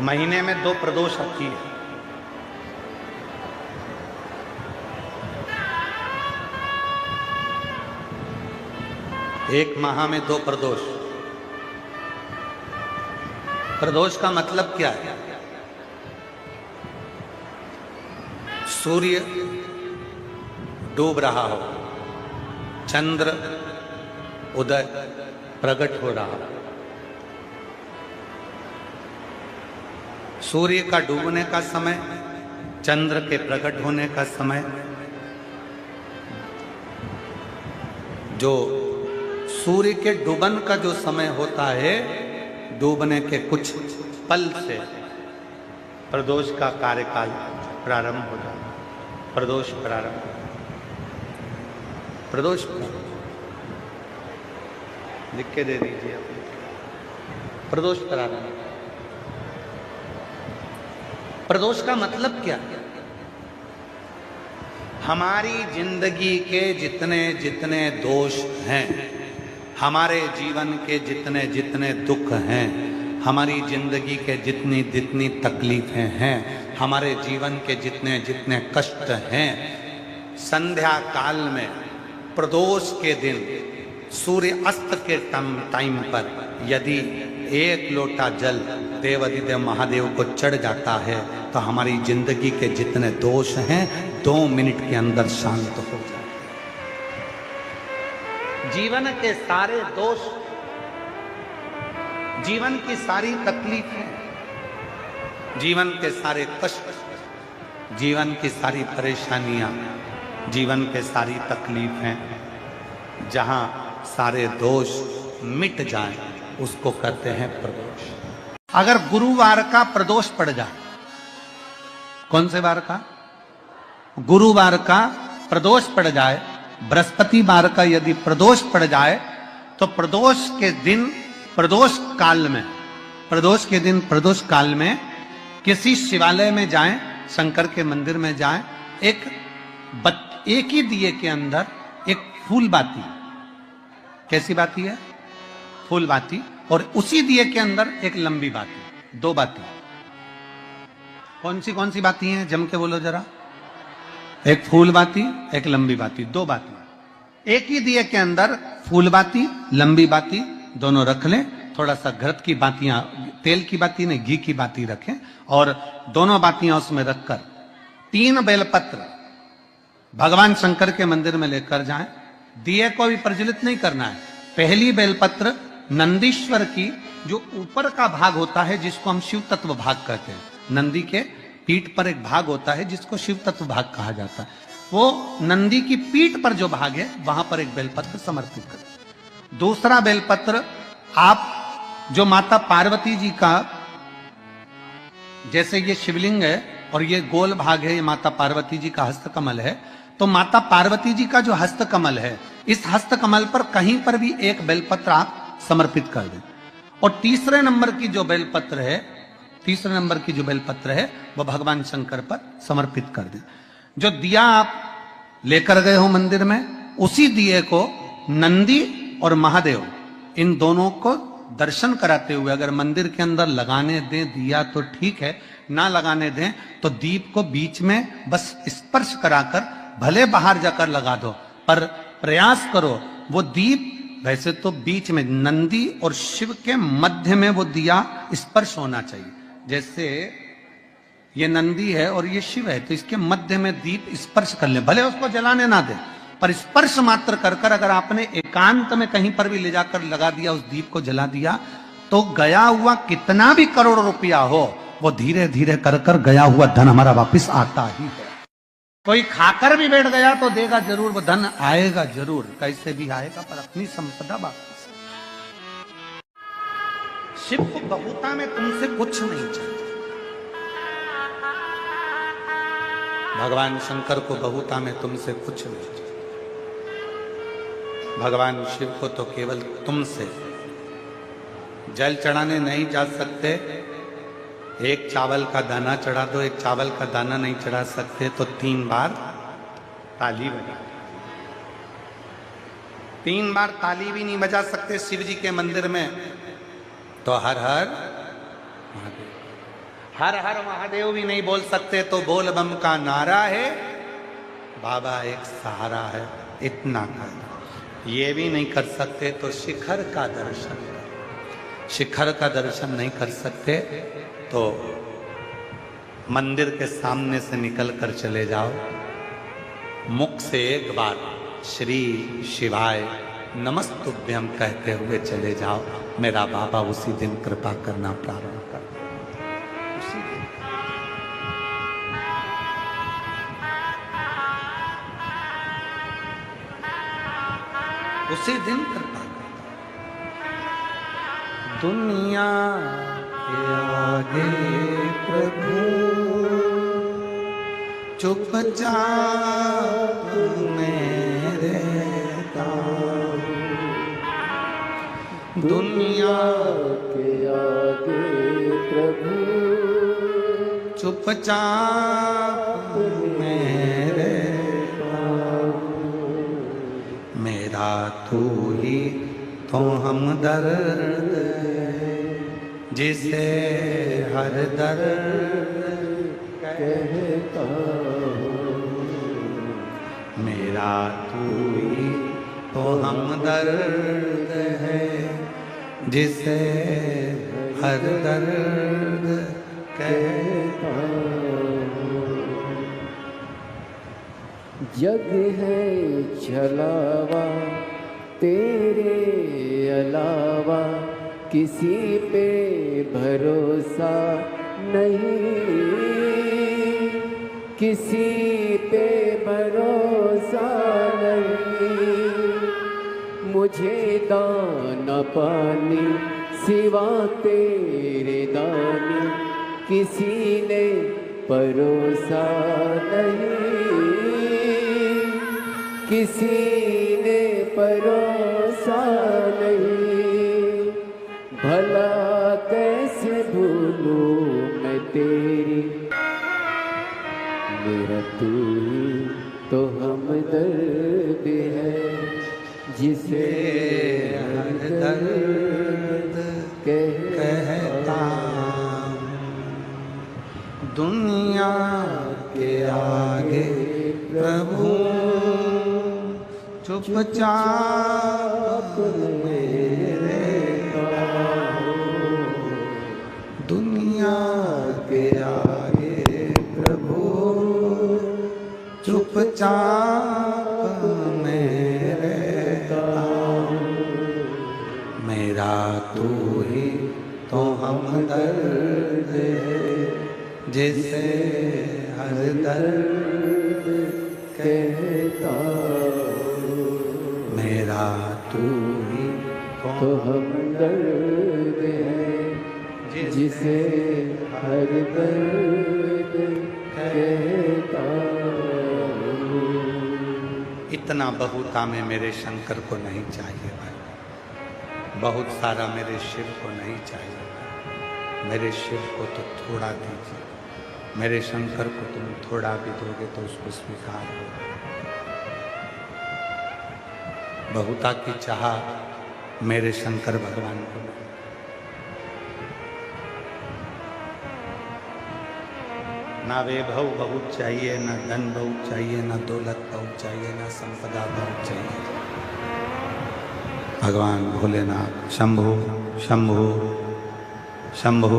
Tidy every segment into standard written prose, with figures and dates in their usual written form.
महीने में 2 प्रदोष आती है। एक माह में 2 प्रदोष। प्रदोष का मतलब क्या है? सूर्य डूब रहा हो, चंद्र उदय प्रकट हो रहा हो। सूर्य का डूबने का समय, चंद्र के प्रकट होने का समय, जो सूर्य के डूबन का जो समय होता है, डूबने के कुछ पल से प्रदोष का कार्यकाल प्रारंभ हो जाता है। प्रदोष प्रारंभ, प्रदोष लिख के दे दीजिए आप। प्रदोष प्रारंभ। प्रदोष का मतलब क्या? हमारी जिंदगी के जितने जितने दोष हैं, हमारे जीवन के जितने जितने दुख हैं, हमारी जिंदगी के जितनी जितनी तकलीफें हैं, हमारे जीवन के जितने जितने कष्ट हैं, संध्या काल में प्रदोष के दिन सूर्य अस्त के टाइम पर यदि 1 लोटा जल देवाधिदेव महादेव को चढ़ जाता है तो हमारी जिंदगी के जितने दोष हैं 2 मिनट के अंदर शांत हो जाते हैं। जीवन के सारे दोष, जीवन की सारी तकलीफें, जीवन के सारे कष्ट, जीवन की सारी परेशानियां, जीवन के सारी तकलीफें, जहां सारे दोष मिट जाएं, उसको कहते हैं प्रदोष। अगर गुरुवार का प्रदोष पड़ जाए, कौन से वार का? गुरुवार का प्रदोष पड़ जाए, बृहस्पतिवार का यदि प्रदोष पड़ जाए, तो प्रदोष के दिन, प्रदोष काल में, प्रदोष के दिन, प्रदोष काल में किसी शिवालय में जाएं, शंकर के मंदिर में जाएं, एक ही दिए के अंदर एक फूल बाती, कैसी बाती है? फूल बाती, और उसी दिए के अंदर एक लंबी बाती, 2 बाती। कौन सी बाती हैं? जम के बोलो जरा। एक फूल बाती, एक लंबी बाती, 2 बाती। एक ही दिए के अंदर फूल बाती, लंबी बाती दोनों रख लें। थोड़ा सा घृत की बातियां, तेल की बाती नहीं, घी की बाती रखें, और दोनों बातियां उसमें रखकर 3 बेलपत्र भगवान शंकर के मंदिर में लेकर जाएं। दिए को भी प्रज्वलित नहीं करना है। पहली बेलपत्र नंदीश्वर की, जो ऊपर का भाग होता है जिसको हम शिव तत्व भाग कहते हैं, नंदी के पीठ पर एक भाग होता है जिसको शिव तत्व भाग कहा जाता है, वो नंदी की पीठ पर जो भाग है वहां पर एक बेलपत्र समर्पित करें। दूसरा बेलपत्र आप जो माता पार्वती जी का, जैसे ये शिवलिंग है और ये गोल भाग है, ये माता पार्वती जी का हस्तकमल है, तो माता पार्वती जी का जो हस्तकमल है, इस हस्तकमल पर कहीं पर भी एक बेलपत्र आप समर्पित कर दें। और तीसरे नंबर की जो बेलपत्र है, तीसरे नंबर की जो बेलपत्र है, वो भगवान शंकर पर समर्पित कर दें। जो दिया आप लेकर गए हो मंदिर में, उसी दिए को नंदी और महादेव, इन दोनों को दर्शन कराते हुए अगर मंदिर के अंदर लगाने दें दिया तो ठीक है, ना लगाने दें तो दीप को बीच में बस स्पर्श कराकर भले बाहर जाकर लगा दो, पर प्रयास करो वो दीप, वैसे तो बीच में नंदी और शिव के मध्य में वो दिया स्पर्श होना चाहिए। जैसे ये नंदी है और ये शिव है, तो इसके मध्य में दीप स्पर्श कर ले, भले उसको जलाने ना दे, पर स्पर्श मात्र कर कर अगर आपने एकांत में कहीं पर भी ले जाकर लगा दिया, उस दीप को जला दिया, तो गया हुआ कितना भी करोड़ रुपया हो, वो धीरे धीरे कर कर गया हुआ धन हमारा वापिस आता ही है। कोई खाकर भी बैठ गया तो देगा जरूर, वो धन आएगा जरूर, कैसे भी आएगा, पर अपनी संपदा वापस। शिव को बहुता में तुमसे कुछ नहीं चाहिए, भगवान शंकर को बहुता में तुमसे कुछ नहीं चाहिए। भगवान शिव को तो केवल तुमसे, जल चढ़ाने नहीं जा सकते, एक चावल का दाना चढ़ा दो, एक चावल का दाना नहीं चढ़ा सकते तो 3 बार ताली बजा, 3 बार ताली भी नहीं बजा सकते शिव जी के मंदिर में, तो हर हर महादेव। हर हर महादेव भी नहीं बोल सकते तो बोल बम का नारा है, बाबा एक सहारा है, इतना कर। ये भी नहीं कर सकते तो शिखर का दर्शन कर। शिखर का दर्शन नहीं कर सकते तो मंदिर के सामने से निकल कर चले जाओ, मुख से एक बार श्री शिवाय नमस्तुभ्यम कहते हुए चले जाओ, मेरा बाबा उसी दिन कृपा करना प्रारंभ कर दे। उसी दिन उसी दिन कृपा कर। दुनिया के आगे प्रभु चुपचाप मेरे दाऊ, दुनिया के आगे प्रभु चुपचाप मेरे दाऊ, मेरा तू ही तो हमदर्द जिसे हर दर्द कहता मेरा तू ही तो हमदर्द है जिसे हर दर्द कहता। जग है छलावा तेरे अलावा किसी पे भरोसा नहीं, किसी पे भरोसा नहीं। मुझे दाना पानी सिवा तेरे दानी किसी ने परोसा नहीं, किसी ने परोसा नहीं। भला कैसे भूलूं मैं तेरी, मेरा तू ही तो हमदर्द है जिसे दर्द कहता। दुनिया के आगे प्रभु चुपचाप मेरे दाऊ, दुनिया के आगे प्रभु चुपचाप मेरे दाऊ, मेरा तू ही तो हमदर्द है जिसे हर दर्द कहता। मेरा तू ही तो हमदर्द है जिसे हर दर्द कहता। इतना बहुता में मेरे शंकर को नहीं चाहिए भाई, बहुत सारा मेरे शिव को नहीं चाहिए। मेरे शिव को तो थोड़ा दीजिए, मेरे शंकर को तुम थोड़ा भी दोगे तो उसको स्वीकार होगा। बहुता की चाह मेरे शंकर भगवान को नहीं। ना वैभव बहुत चाहिए, ना धन बहुत चाहिए, ना दौलत बहुत चाहिए, ना संपदा बहुत चाहिए। भगवान भोलेनाथ शंभु शंभु शंभु।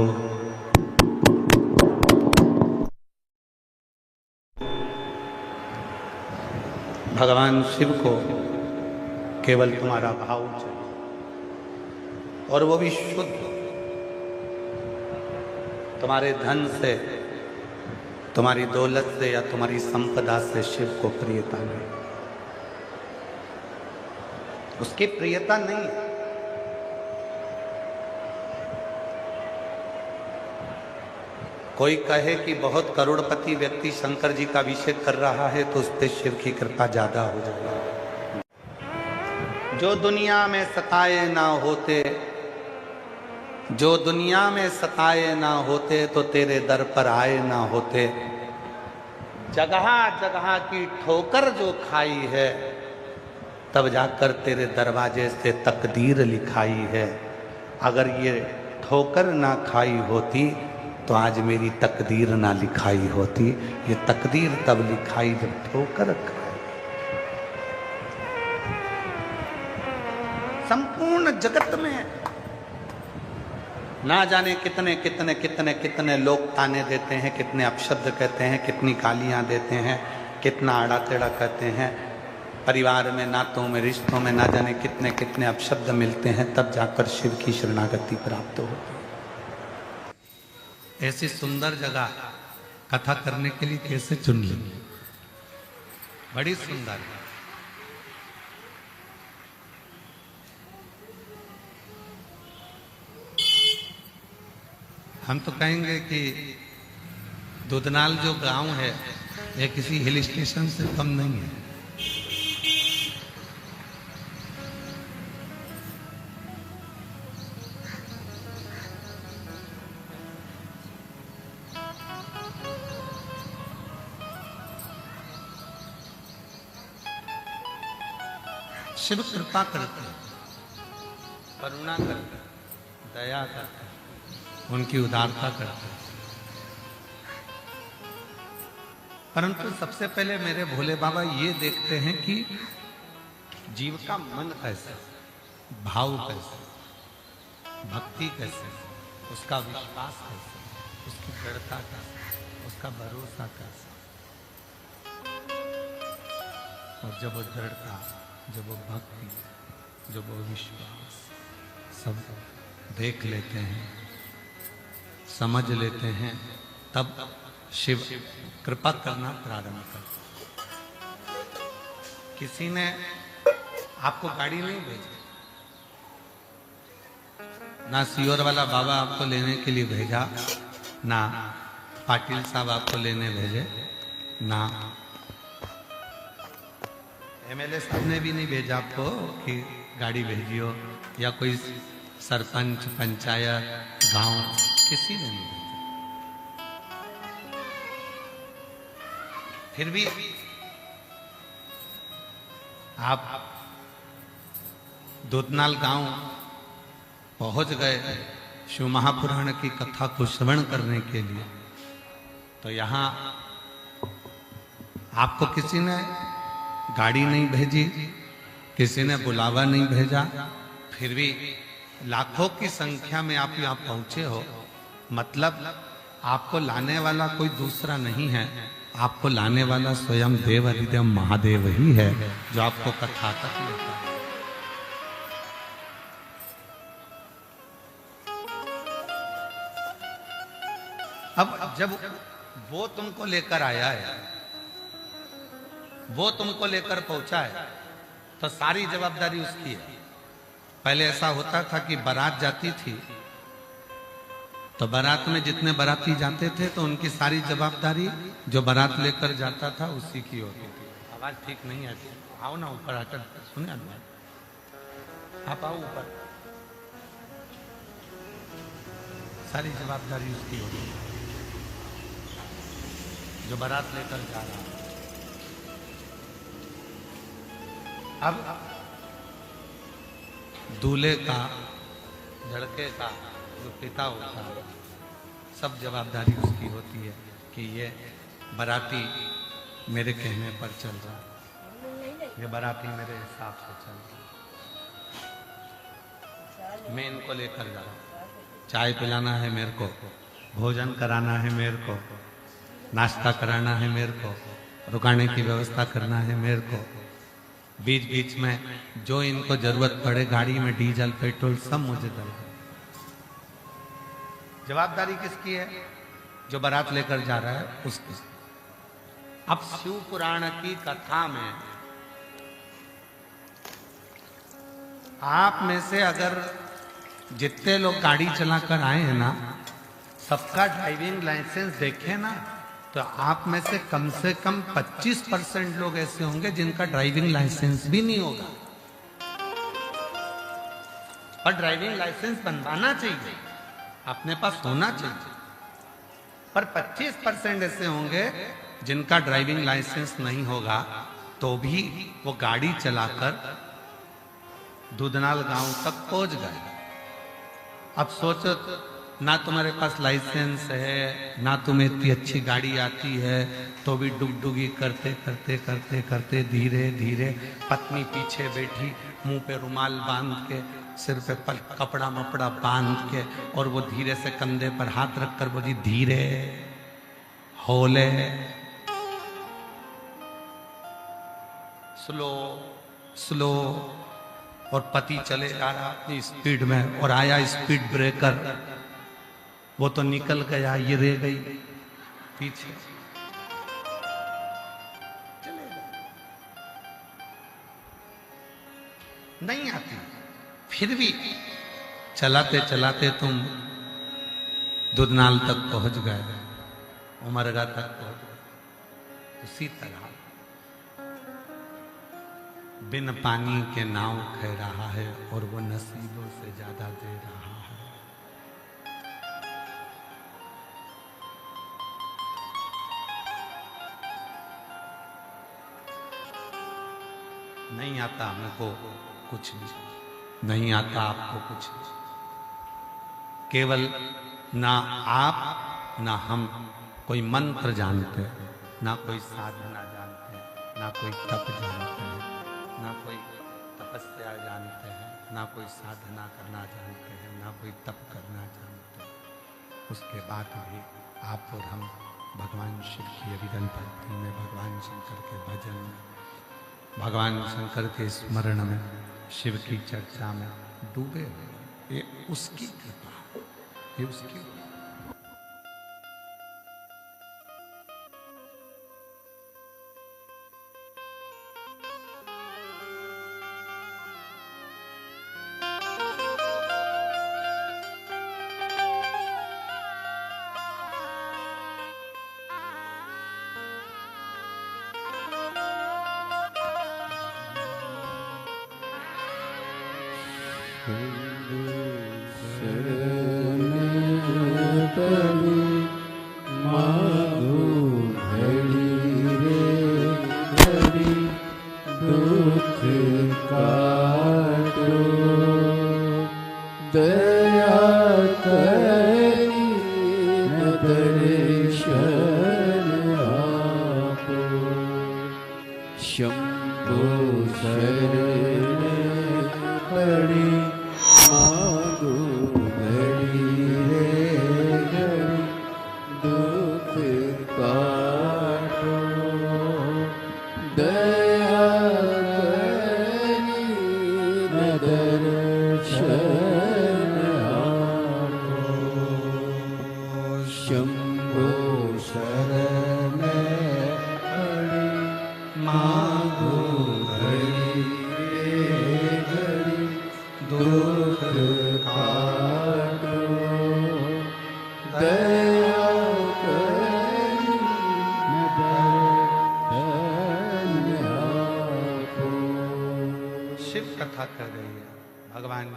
भगवान शिव को केवल तुम्हारा भाव चाहिए, और वो भी शुद्ध। तुम्हारे धन से, तुम्हारी दौलत से या तुम्हारी संपदा से शिव को प्रियता नहीं, उसकी प्रियता नहीं। कोई कहे कि बहुत करोड़पति व्यक्ति शंकर जी का अभिषेक कर रहा है तो उस पर शिव की कृपा ज्यादा हो जाएगी। जो दुनिया में सताए ना होते, जो दुनिया में सताए ना होते तो तेरे दर पर आए ना होते। जगह जगह की ठोकर जो खाई है तब जाकर तेरे दरवाजे से तकदीर लिखाई है। अगर ये ठोकर ना खाई होती तो आज मेरी तकदीर ना लिखाई होती। ये तकदीर तब लिखाई जब ठोकर खाई। संपूर्ण जगत में ना जाने कितने कितने कितने कितने लोग ताने देते हैं, कितने अपशब्द कहते हैं, कितनी गालियां देते हैं, कितना आड़ा टेढ़ा कहते हैं। परिवार में, नातों में, रिश्तों में ना जाने कितने कितने अपशब्द मिलते हैं, तब जाकर शिव की शरणागति प्राप्त होती है। ऐसी सुंदर जगह कथा करने के लिए कैसे चुन ली, बड़ी सुंदर है। हम तो कहेंगे कि दुधनाल जो गांव है ये किसी हिल स्टेशन से कम नहीं है। शिव कृपा करते हैं, करुणा करते, दया करते, उनकी उदारता करते। परंतु सबसे पहले मेरे भोले बाबा ये देखते हैं कि जीव का मन कैसे, भाव कैसे, भक्ति कैसे, उसका विश्वास कैसे, उसकी दृढ़ता कैसे, उसका भरोसा कैसे। और जब वो दृढ़ता, जब वो भक्ति, जब वो विश्वास सब देख लेते हैं, समझ लेते हैं, तब शिव कृपा करना प्रारंभ करते। किसी ने आपको गाड़ी नहीं भेजी, ना सीहोर वाला बाबा आपको लेने के लिए भेजा, ना पाटिल साहब आपको लेने भेजे, ना एमएलए साहब ने भी नहीं भेजा आपको कि गाड़ी भेजियो, या कोई सरपंच, पंचायत, गांव, किसी ने नहीं भेजा। फिर भी आप दुधनाल गांव पहुंच गए शिव महापुराण की कथा को श्रवण करने के लिए। तो यहां आपको किसी ने गाड़ी नहीं भेजी, किसी ने बुलावा नहीं भेजा, फिर भी लाखों की संख्या में आप यहाँ पहुंचे हो। मतलब आपको लाने वाला कोई दूसरा नहीं है, आपको लाने वाला स्वयं देव अधिदेव महादेव ही है, जो आपको कथा तक लेता है। अब जब वो तुमको लेकर आया है, वो तुमको लेकर पहुंचा है, तो सारी जवाबदारी उसकी है। पहले ऐसा होता था कि बारात जाती थी, तो बारात में जितने बाराती जाते थे तो उनकी सारी जवाबदारी जो बारात लेकर जाता था उसी की होती थी। आवाज ठीक नहीं आती, आओ ना ऊपर आकर सुने आवाज, आप आओ ऊपर। सारी जवाबदारी उसकी होती है जो बारात लेकर जा रहा है। अब दूल्हे का, लड़के का जो पिता होता है, सब जवाबदारी उसकी होती है कि ये बाराती मेरे कहने पर चल रहा है, ये बाराती मेरे हिसाब से चल रहा है, मैं इनको लेकर जा रहा हूँ। चाय पिलाना है मेरे को, भोजन कराना है मेरे को, नाश्ता कराना है मेरे को, रुकाने की व्यवस्था करना है मेरे को, बीच बीच में जो इनको जरूरत पड़े गाड़ी में डीजल पेट्रोल सब मुझे देना। जवाबदारी किसकी है? जो बारात लेकर जा रहा है उसकी। अब शिव पुराण की कथा में आप में से अगर जितने लोग गाड़ी चलाकर आए हैं ना, सबका ड्राइविंग लाइसेंस देखे ना, तो आप में से कम 25% लोग ऐसे होंगे जिनका ड्राइविंग लाइसेंस भी नहीं होगा। और ड्राइविंग लाइसेंस बनवाना चाहिए, अपने पास होना चाहिए। पर 25% ऐसे होंगे जिनका ड्राइविंग लाइसेंस नहीं होगा, तो भी वो गाड़ी चलाकर दुधनाल गांव तक पहुंच गए। अब सोचो ना तुम्हारे पास लाइसेंस है, ना तुम्हें इतनी अच्छी गाड़ी आती है, तो भी डुगडुगी करते करते करते करते धीरे धीरे पत्नी पीछे बैठी, मुंह पे रुमाल बांध के, सिर पे कपड़ा मपड़ा बांध के, और वो धीरे से कंधे पर हाथ रखकर बोली, धीरे होले, स्लो स्लो। और पति चले जा रहा अपनी स्पीड में, और आया स्पीड ब्रेकर, वो तो निकल गया, ये रह गई पीछे। नहीं आती, फिर भी चलाते चलाते तुम दुधनाल तक पहुंच गए, उमरगा तक पहुंच गए। उसी तरह बिन पानी के नाव कह रहा है, और वो नसीबों से ज्यादा दे रहा है। नहीं आता हमको कुछ भी, नहीं आता आपको कुछ भी। केवल ना आप ना हम कोई मंत्र जानते, ना कोई साधना जानते, ना कोई तप जानते हैं, ना कोई तपस्या जानते हैं, ना कोई साधना करना जानते हैं, ना कोई तप करना जानते हैं। उसके बाद भी आप और हम भगवान शिव की अविरल भक्ति में, भगवान शंकर के भजन में, भगवान शंकर के स्मरण में, शिव की चर्चा में डूबे हुए। ये उसकी कृपा, ये उसकी।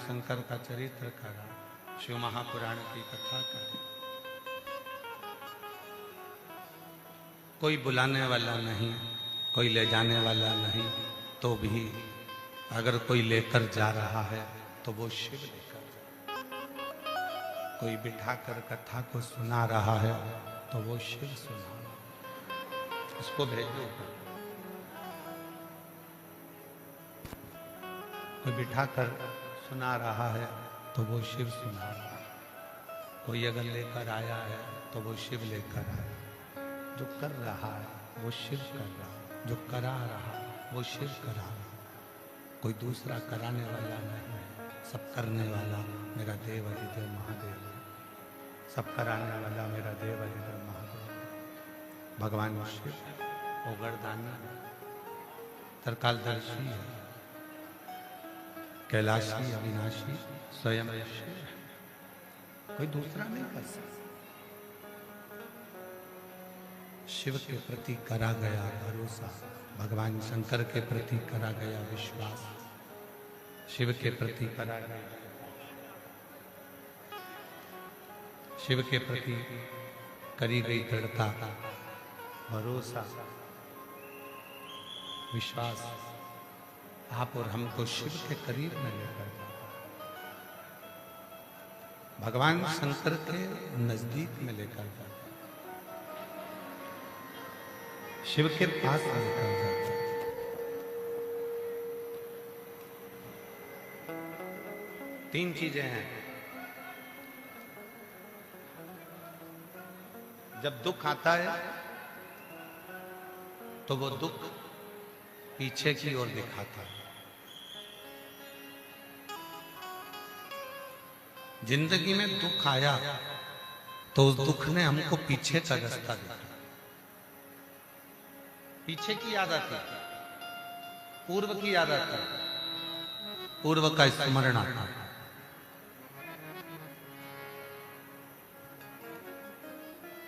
शंकर का चरित्र करा, शिव महापुराण की कथा करें। कोई बुलाने वाला नहीं, कोई ले जाने वाला नहीं, तो भी अगर कोई लेकर जा रहा है तो वो शिव लेकर जा। कोई बिठाकर कथा को सुना रहा है तो वो शिव सुना, उसको भेजो। कोई बिठाकर सुना रहा है तो वो शिव सुना रहा है। कोई अगर लेकर आया है तो वो शिव लेकर आया। जो कर रहा है वो शिव कर रहा है, जो करा रहा है वो शिव करा रहा है। कोई दूसरा कराने वाला नहीं है, सब करने वाला मेरा देव अधिदेव महादेव है। सब कराने वाला मेरा देव अधिदेव महादेव है। भगवान शिव वो गर्दानी तरकालदर्शी है, कैलाशी अविनाशी स्वयं शिव है, कोई दूसरा नहीं कर सकता। शिव के प्रति करा गया भरोसा, भगवान शंकर के प्रति करा गया विश्वास, शिव के प्रति करा गया, शिव के प्रति करी गई दृढ़ता, भरोसा, विश्वास आप और हमको शिव के करीब में लेकर जाता। भगवान शंकर के नजदीक में लेकर जाता, शिव के पास लेकर जाता। तीन चीजें हैं। जब दुख आता है तो वो दुख पीछे की ओर दिखाता है। जिंदगी में दुख आया तो उस दुख ने हमको पीछे का रास्ता दिखाया। पीछे की याद आती, पूर्व की याद आती, पूर्व का स्मरण आता।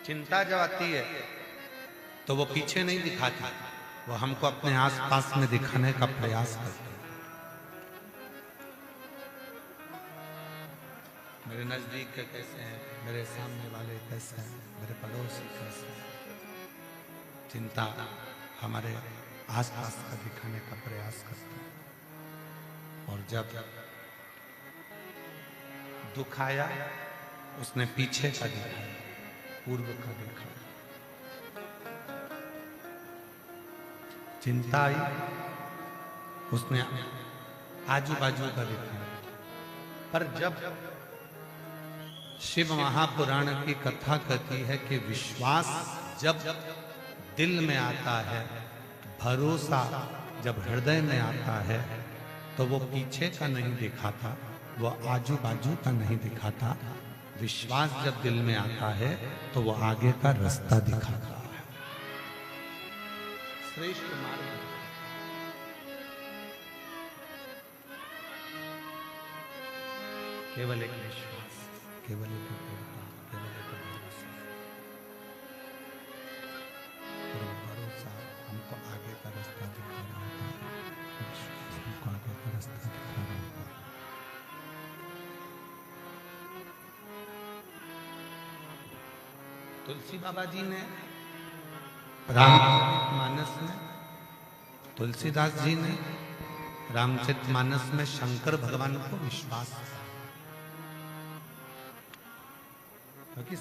चिंता जब आती है तो वो पीछे नहीं दिखाती, वो हमको अपने आसपास में दिखाने का प्रयास करती है। मेरे नजदीक के कैसे हैं, मेरे सामने वाले कैसे हैं, मेरे पड़ोसी कैसे हैं। चिंता हमारे आसपास का दिखाने का प्रयास करती है। और जब दुख आया उसने पीछे का दिखाया, पूर्व का दिखाया। चिंता आई उसने आजू बाजू का दिखाया। पर जब शिव महापुराण की कथा कहती है कि विश्वास जब दिल में आता है, भरोसा जब हृदय में आता है, तो वो पीछे का नहीं दिखाता, वो आजू बाजू का नहीं दिखाता। विश्वास जब दिल में आता है तो वो आगे का रास्ता दिखाता है। श्रेष्ठ मार्ग केवल एक विश्वास, केवल एक देवता, केवल एक भरोसा। और वो भरोसा हमको आगे का रास्ता दिखा रहा होता है, विश्वास हमको आगे का रास्ता दिखा रहा होता है। तुलसी बाबा जी ने रामचरितमानस में, तुलसीदास जी ने रामचरितमानस में शंकर भगवान को विश्वास, क्योंकि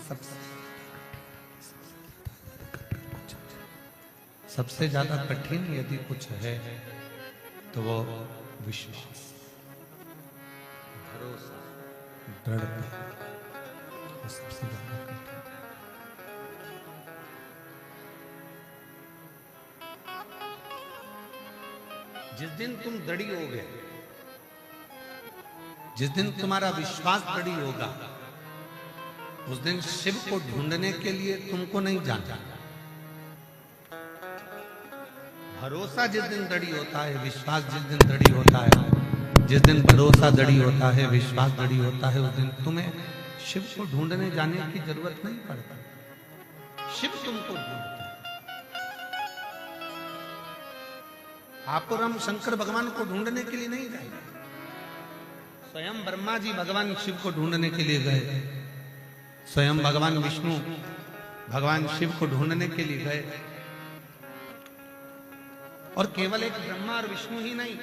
सबसे ज्यादा कठिन यदि कुछ है तो वो विश्वास, भरोसा, दृढ़ता, वो सबसे ज्यादा कठिन। जिस दिन तुम दृढ़ होगे, जिस दिन तुम्हारा विश्वास दृढ़ होगा, उस दिन शिव को ढूंढने के लिए तुमको नहीं जाना। भरोसा जिस दिन दृढ़ होता है, विश्वास जिस दिन दृढ़ होता है, जिस दिन भरोसा दृढ़ होता है, विश्वास दृढ़ होता है, उस दिन तुम्हें शिव को ढूंढने जाने की जरूरत नहीं पड़ती। शिव तुमको ढूंढता है। आप और हम शंकर भगवान को ढूंढने के लिए नहीं गए, स्वयं ब्रह्मा जी भगवान शिव को ढूंढने के लिए गए, स्वयं भगवान विष्णु भगवान शिव को ढूंढने के लिए गए। और केवल एक ब्रह्मा और विष्णु ही नहीं,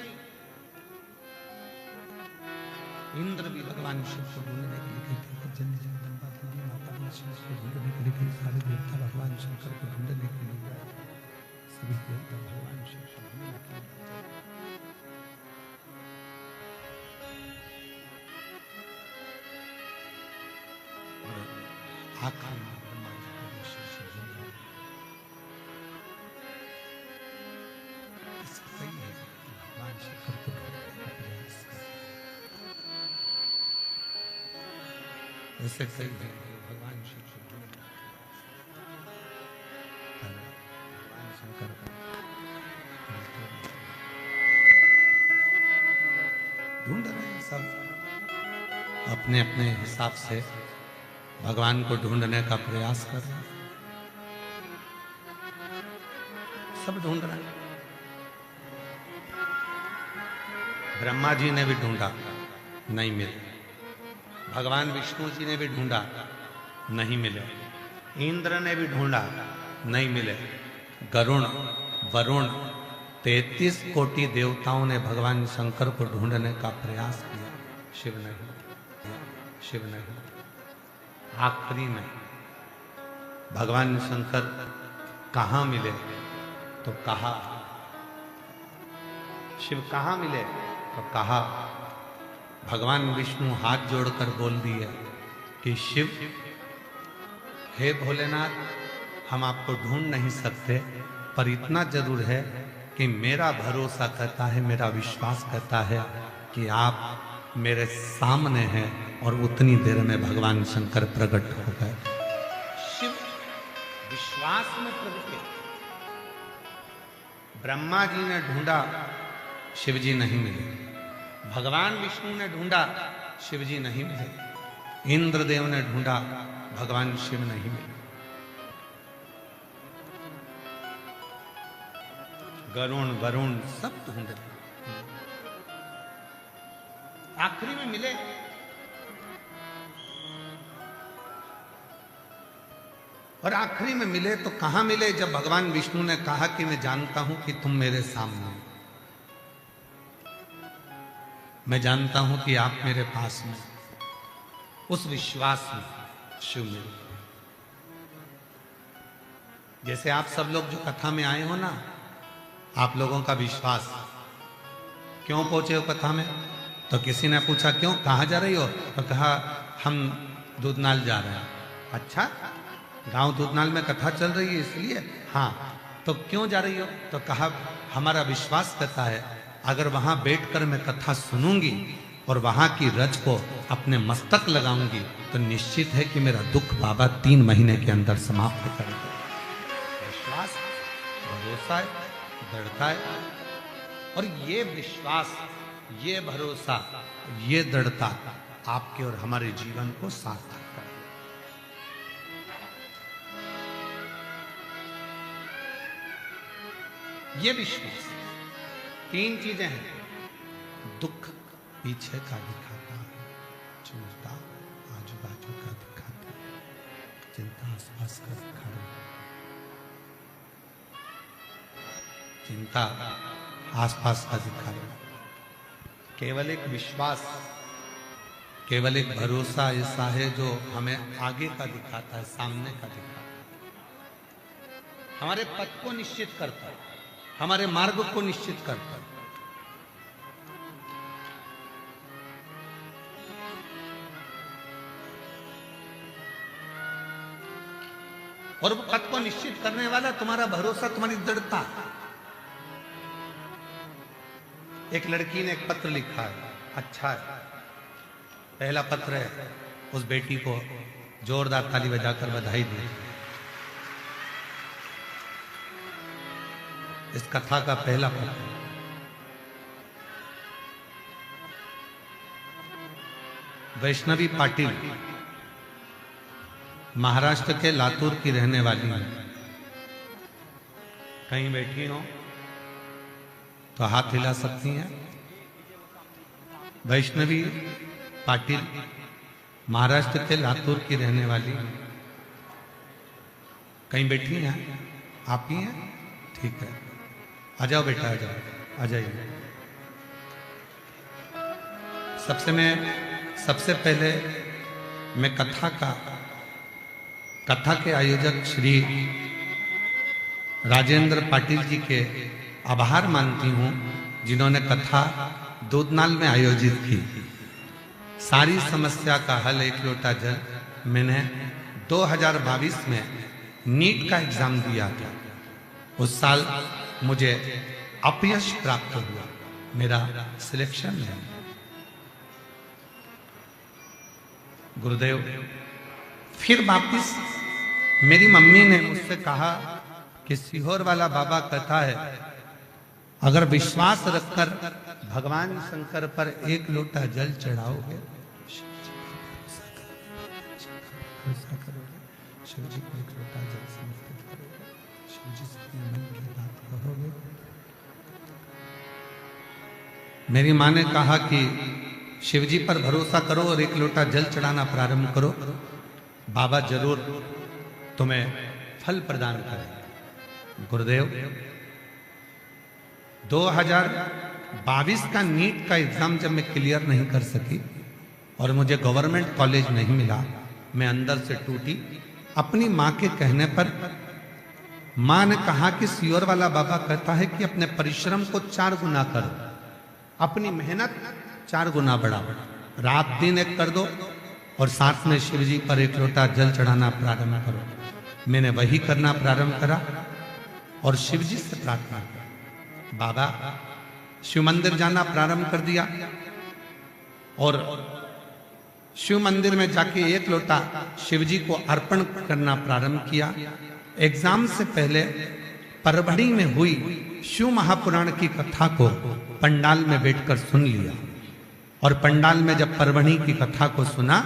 इंद्र भी भगवान शिव को ढूंढने के लिए गए थे। जननी जगदम्बा देवी माता भी शिव को ढूंढने के लिए गए, सारे देवता भगवान शंकर को ढूंढने के लिए गए, सभी देवता भगवान शिव को ढूंढने के लिए गए। आखिर में ब्रह्मा जी को शिव से ढूंढा। इसका सही है कि भगवान शंकर को ढूंढने का प्रयास करें। ऐसे सही है कि भगवान शिव से ढूंढना, भगवान शंकर को ढूंढ रहे हैं सब अपने अपने हिसाब से, भगवान को ढूंढने का प्रयास कर रहे हैं, सब ढूंढ रहे हैं। ब्रह्मा जी ने भी ढूंढा, नहीं मिले। भगवान विष्णु जी ने भी ढूंढा, नहीं मिले। इंद्र ने भी ढूंढा, नहीं मिले। गरुण, वरुण, 33 कोटि देवताओं ने भगवान शंकर को ढूंढने का प्रयास किया, शिव नहीं, शिव नहीं। आखिरी में भगवान शंकर कहां मिले तो कहा, शिव कहां मिले तो कहा, भगवान विष्णु हाथ जोड़कर बोल दिए कि शिव, हे भोलेनाथ, हम आपको ढूंढ नहीं सकते, पर इतना जरूर है कि मेरा भरोसा कहता है, मेरा विश्वास कहता है कि आप मेरे सामने हैं। और उतनी देर में भगवान शंकर प्रकट हो गए। शिव विश्वास में प्रकटे। ब्रह्मा जी ने ढूंढा, शिव जी नहीं मिले। भगवान विष्णु ने ढूंढा, शिव जी नहीं मिले। इंद्रदेव ने ढूंढा, भगवान शिव नहीं मिले। गरुण वरुण सब ढूंढे, आखिरी में मिले। और आखिरी में मिले तो कहां मिले? जब भगवान विष्णु ने कहा कि मैं जानता हूं कि तुम मेरे सामने हो, मैं जानता हूं कि आप मेरे पास में, उस विश्वास में शिव मिले। जैसे आप सब लोग जो कथा में आए हो ना, आप लोगों का विश्वास, क्यों पहुंचे हो कथा में? तो किसी ने पूछा क्यों, कहां जा रही हो? तो कहा हम दूधनाल जा रहे हैं। अच्छा, गांव दूधनाल में कथा चल रही है इसलिए? हाँ। तो क्यों जा रही हो? तो कहा हमारा विश्वास कहता है अगर वहां बैठकर मैं कथा सुनूंगी और वहां की रज को अपने मस्तक लगाऊंगी तो निश्चित है कि मेरा दुख बाबा 3 महीने के अंदर समाप्त करेगा। विश्वास, भरोसा है, दृढ़ता है। और ये विश्वास, ये भरोसा, ये दृढ़ता आपके और हमारे जीवन को सार्थक कर। ये विश्वास, 3 चीजें हैं। दुख पीछे का दिखाता है, चिंता आजू बाजू का दिखाता है, चिंता आसपास का दिखा रही है, चिंता आसपास का दिखा रही है। केवल एक विश्वास, केवल एक भरोसा ऐसा है जो हमें आगे का दिखाता है, सामने का दिखाता है, हमारे पथ को निश्चित करता है, हमारे मार्ग को निश्चित करता है। और वो पथ को निश्चित करने वाला तुम्हारा भरोसा, तुम्हारी दृढ़ता। एक लड़की ने एक पत्र लिखा है, अच्छा है, पहला पत्र है, उस बेटी को जोरदार ताली बजाकर बधाई दी। इस कथा का पहला पत्र। वैष्णवी पाटिल महाराष्ट्र के लातूर की रहने वाली है। कहीं बैठी हो तो हाथ हिला सकती हैं। वैष्णवी पाटिल महाराष्ट्र के लातूर की रहने वाली, कहीं बैठी हैं? आप ही हैं? ठीक है, आ जाओ बेटा, आ जाओ, आ जाइए। सबसे पहले मैं कथा के आयोजक श्री राजेंद्र पाटिल जी के आभार मानती हूं, जिन्होंने कथा दूधनाल में आयोजित की। सारी समस्या का हल एक लोटा जल। मैंने 2022 में नीट का एग्जाम दिया था। उस साल मुझे अपयश प्राप्त हुआ, मेरा सिलेक्शन नहीं। गुरुदेव, फिर वापिस मेरी मम्मी ने मुझसे कहा कि सीहोर वाला बाबा कहता है अगर विश्वास रखकर भगवान शंकर पर एक लोटा जल चढ़ाओगे, शिव जी को एक लोटा जल समर्पित करोगे, शिव जी से अपने मन की बात कहोगे। मेरी माँ ने कहा कि शिव जी पर भरोसा करो और एक लोटा जल चढ़ाना प्रारंभ करो, बाबा जरूर तुम्हें फल प्रदान करेंगे। गुरुदेव, 2022 का नीट का एग्जाम जब मैं क्लियर नहीं कर सकी और मुझे गवर्नमेंट कॉलेज नहीं मिला, मैं अंदर से टूटी। अपनी माँ के कहने पर माँ ने कहा कि सियोर वाला बाबा कहता है कि अपने परिश्रम को 4 गुना करो, अपनी मेहनत 4 गुना बढ़ाओ, रात दिन एक कर दो और साथ में शिव जी पर 1 लोटा जल चढ़ाना प्रारंभ करो। मैंने वही करना प्रारंभ करा और शिव जी से प्रार्थना की। बाबा शिव मंदिर जाना प्रारंभ कर दिया और शिव मंदिर में जाके 1 लोटा शिव जी को अर्पण करना प्रारंभ किया। एग्जाम से पहले परभणी में हुई शिव महापुराण की कथा को पंडाल में बैठकर सुन लिया और पंडाल में जब परभणी की कथा को सुना,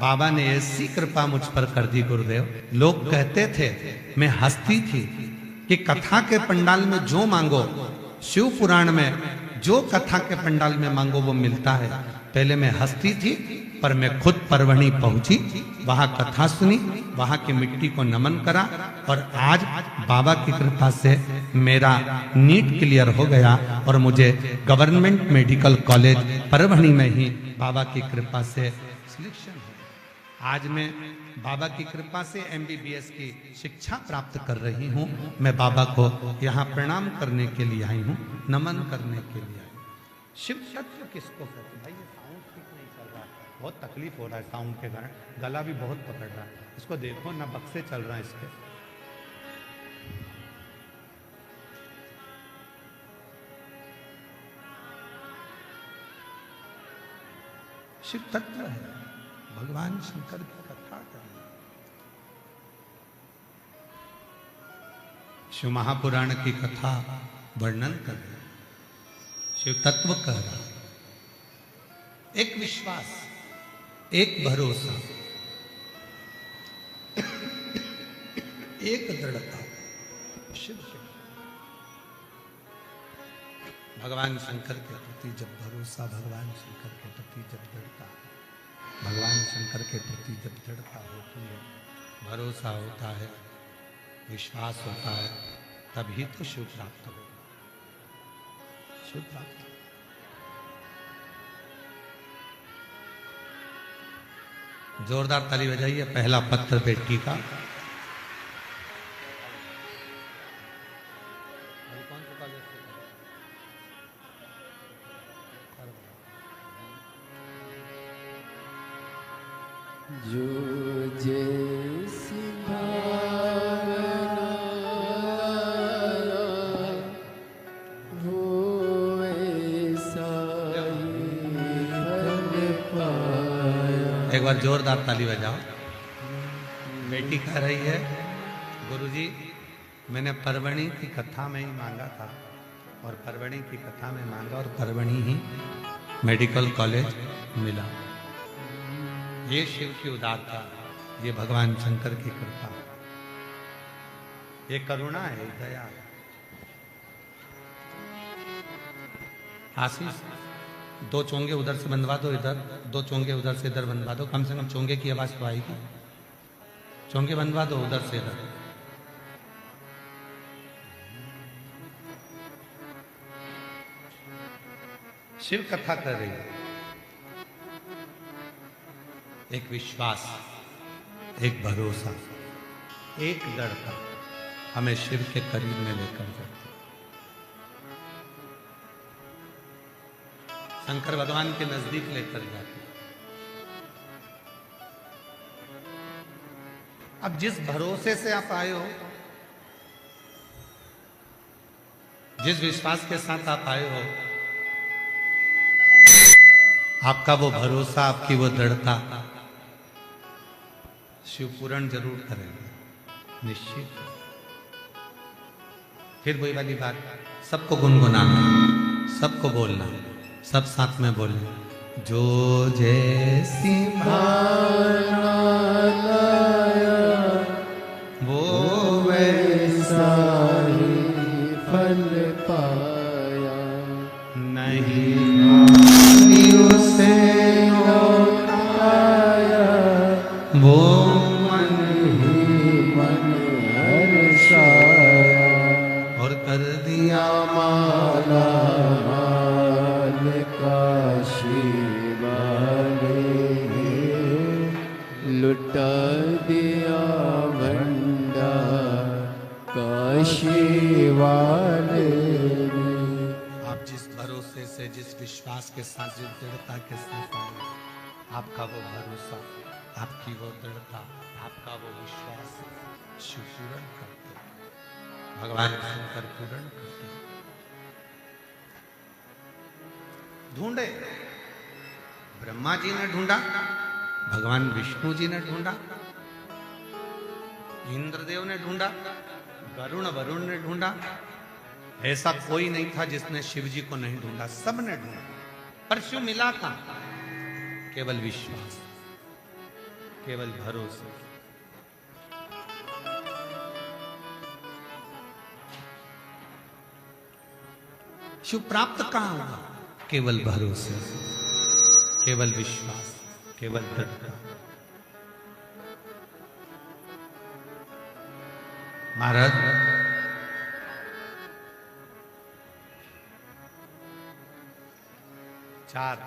बाबा ने ऐसी कृपा मुझ पर कर दी गुरुदेव। लोग कहते थे, मैं हंसती थी कि कथा के पंडाल में जो मांगो, शिव पुराण में जो कथा के पंडाल में मांगो वो मिलता है। पहले मैं हंसती थी, पर मैं खुद परभणी पहुंची, वहां कथा सुनी, वहां की मिट्टी को नमन करा और आज बाबा की कृपा से मेरा नीट क्लियर हो गया और मुझे गवर्नमेंट मेडिकल कॉलेज परभणी में ही बाबा की कृपा से सिलेक्शन हो। आज मैं बाबा की कृपा से MBBS की शिक्षा प्राप्त कर रही हूँ। मैं बाबा को यहाँ प्रणाम करने के लिए आई हूँ, नमन करने के लिए आई हूँ। शिव तत्व किसको कहते हैं? भाई ये साउंड ठीक नहीं चल रहा है, बहुत तकलीफ हो रहा है साउंड के कारण, गला भी बहुत पकड़ रहा है। इसको देखो ना, बक्से चल रहा है इसके। शिव तत्व है, भगवान शंकर की कथा करना, शिव महापुराण की कथा वर्णन करना, शिव तत्व कह रहा। एक विश्वास, एक भरोसा, एक दृढ़ता, शिव भगवान शंकर के प्रति जब भरोसा, भगवान शंकर के प्रति जब दृढ़ता, भगवान शंकर के प्रति जब दृढ़ता होती है, भरोसा होता है, विश्वास होता है, तभी तो शिव प्राप्त होगा। शिव प्राप्त। जोरदार ताली बजाइए। पहला पत्र बेटी का। जो जैसी भावना वो ऐसा ही फल पाया। एक बार जोरदार ताली बजाओ। बेटी कह रही है, गुरुजी मैंने परवणी की कथा में ही मांगा था और परवणी की कथा में मांगा और परवणी ही मेडिकल कॉलेज मिला। ये शिव की उदारता, ये भगवान शंकर की कृपा, ये करुणा है, दया है। आशीष, 2 चोंगे उधर से बंधवा दो, इधर 2 चोंगे उधर से इधर बंधवा दो। कम से कम चोंगे की आवाज तो आएगी। चोंगे बंधवा दो उधर से इधर। शिव कथा कर रही है। एक विश्वास, एक भरोसा, एक दृढ़ता हमें शिव के करीब में लेकर जाती है। शंकर भगवान के नजदीक लेकर जाती है। अब जिस भरोसे से आप आए हो, जिस विश्वास के साथ आप आए हो, आपका वो भरोसा, आपकी वो दृढ़ता शिव पूर्ण जरूर करेंगे, निश्चित। फिर वही वाली बात, सबको गुनगुनाना, सबको बोलना, सब साथ में बोलना। जो जैसी भावना वो वैसा ही फल पाया। नहीं उसे लौटाया, वो मन ही मन हर्षाया। और कर दिया माला माल काशी वाले लुटा काशी वाले ने। आप जिस भरोसे से, जिस विश्वास के साथ, जिस दृढ़ता के साथ आए, आपका वो भरोसा, आपकी वो दृढ़ता, आपका वो विश्वास शिव पूर्ण करते हैं। भगवान शंकर पूर्ण करते हैं। ढूंढे, ब्रह्मा जी ने ढूंढा, भगवान विष्णु जी ने ढूंढा, इंद्रदेव ने ढूंढा, वरुण ने ढूंढा। ऐसा कोई नहीं था जिसने शिव जी को नहीं ढूंढा, सब ने ढूंढा। पर शिव मिला कहां? केवल विश्वास, केवल भरोसा। शिव प्राप्त कहां हुआ? केवल भरोसे, केवल विश्वास, केवल दृढ़ता। महाराज, चार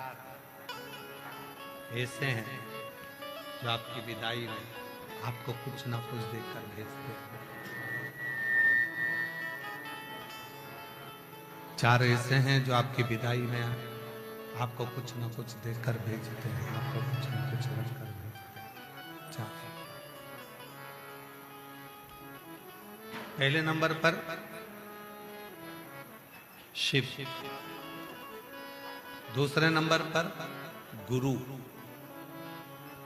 ऐसे हैं जो आपकी विदाई में आपको कुछ ना कुछ देकर भेजते हैं। चार ऐसे हैं जो आपकी विदाई में आपको कुछ ना कुछ देकर भेजते हैं, आपको कुछ ना कुछ रखकर भेजते हैं। चार। पहले नंबर पर शिव, दूसरे नंबर पर गुरु,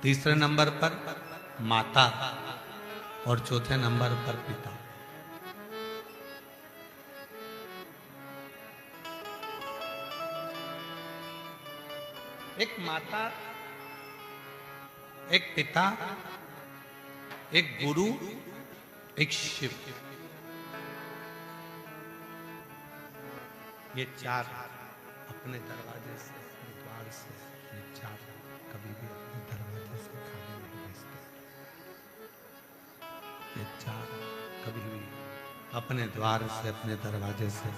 तीसरे नंबर पर माता और चौथे नंबर पर पिता। एक माता, एक पिता, एक गुरु, एक शिव, ये चार अपने दरवाजे से, अपने द्वार से, ये चार कभी भी अपने दरवाजे से खाली नहीं भेजते। ये चार कभी भी अपने द्वार से, अपने दरवाजे से